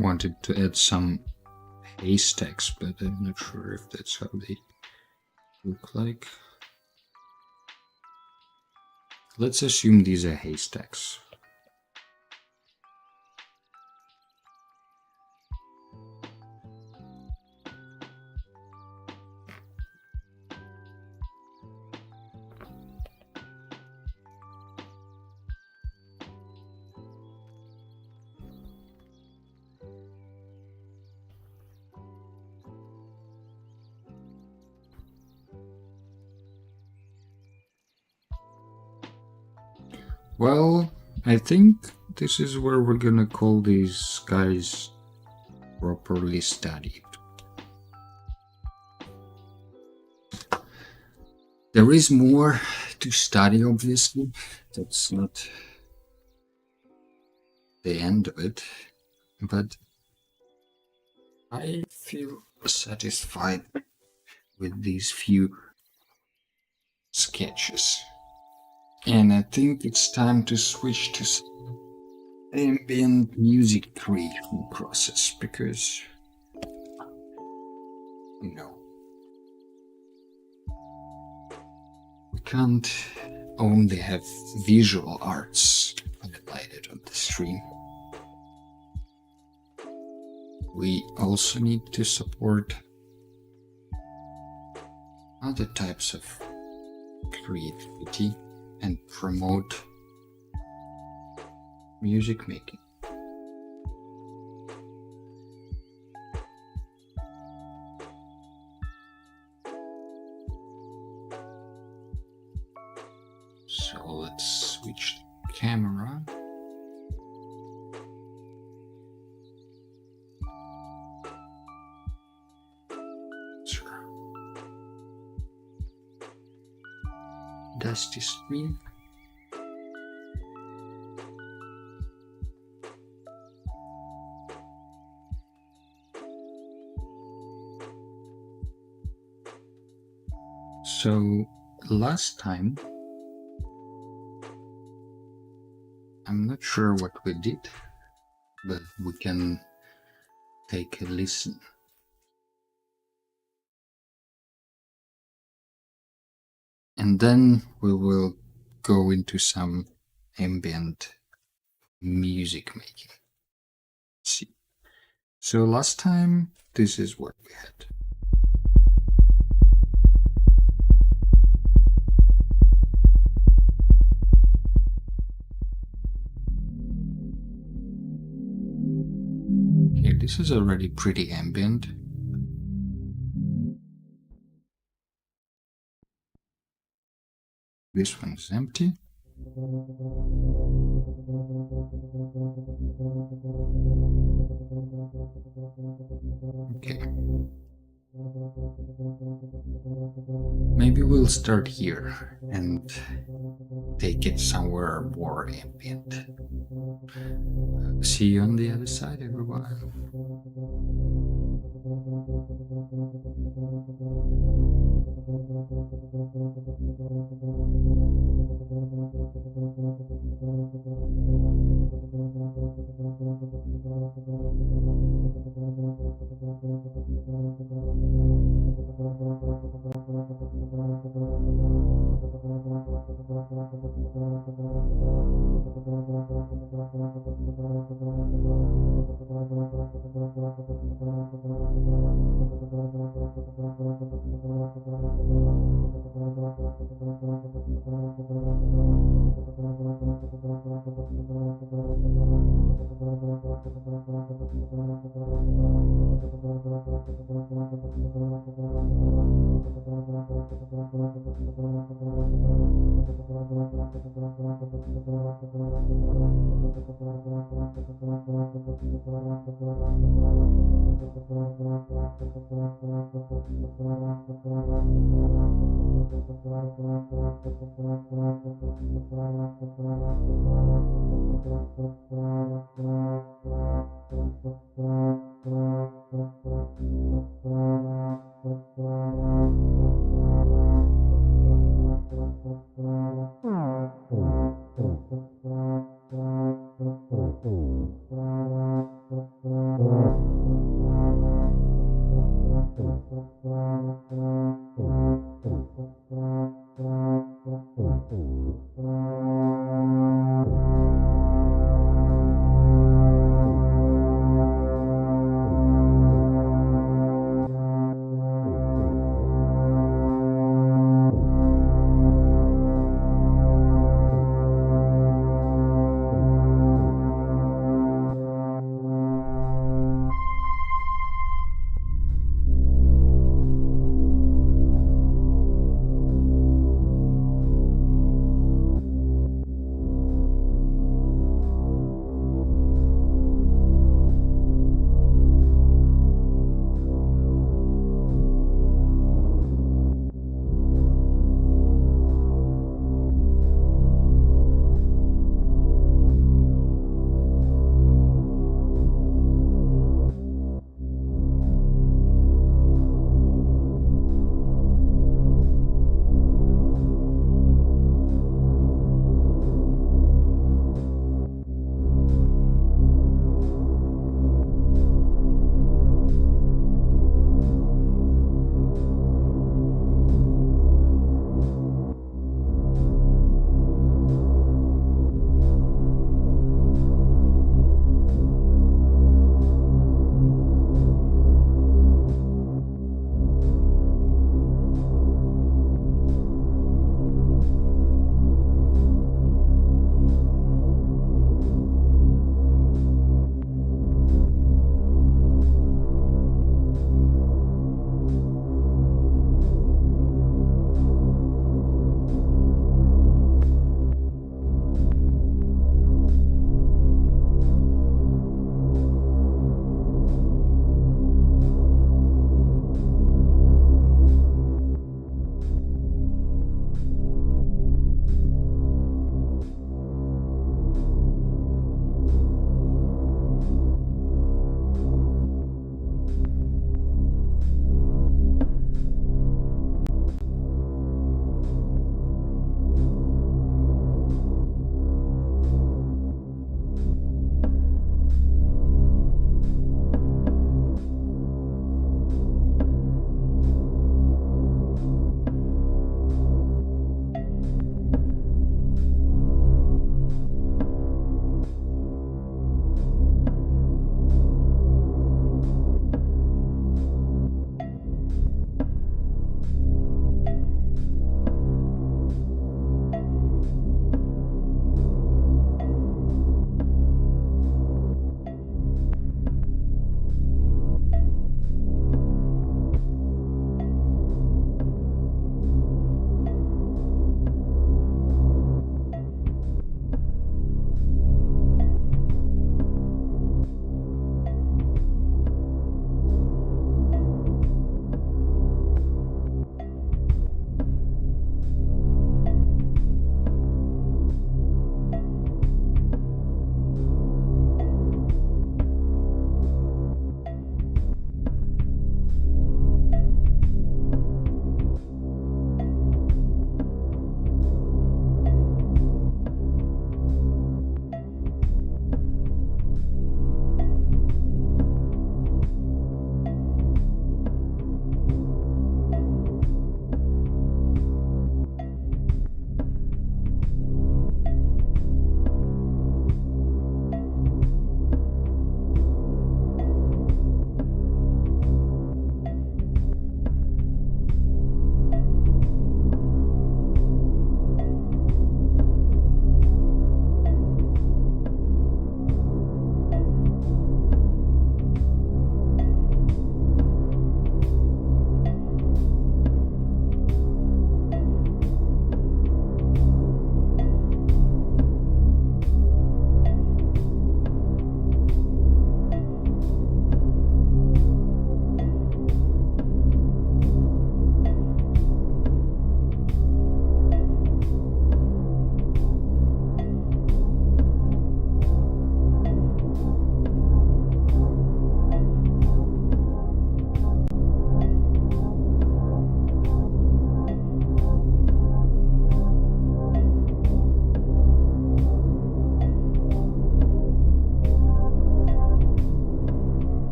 A: Wanted to add some haystacks, but I'm not sure if that's how they look like. Let's assume these are haystacks. Well, I think this is where we're gonna call these guys properly studied. There is more to study, obviously. That's not the end of it, but I feel satisfied with these few sketches. And I think it's time to switch to ambient music creation process because, you know, we can't only have visual arts highlighted on the stream. We also need to support other types of creativity and promote music making. So let's switch the camera. Sure. Dusty screen. So last time, I'm not sure what we did, but we can take a listen. And then we will go into some ambient music making. Let's see. So last time, this is what we had. Okay, this is already pretty ambient. This one is empty. Okay. Maybe we'll start here and take it somewhere more ambient. See you on the other side, everyone.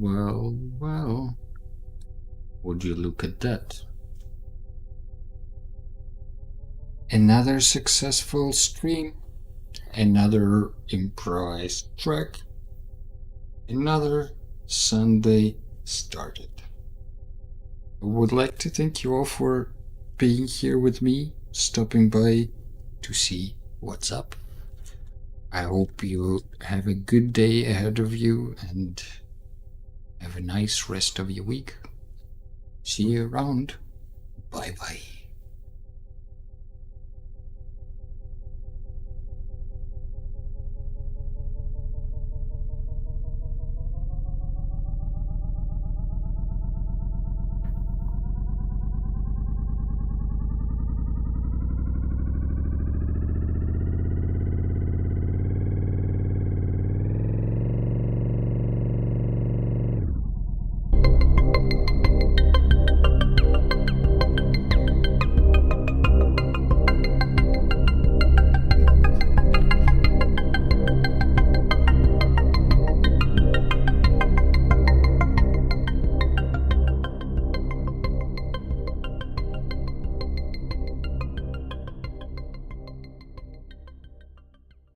A: Well. Would you look at that? Another successful stream, another improvised track, another Sunday started. I would like to thank you all for being here with me, stopping by to see what's up. I hope you have a good day ahead of you and have a nice rest of your week. See you around. Bye bye.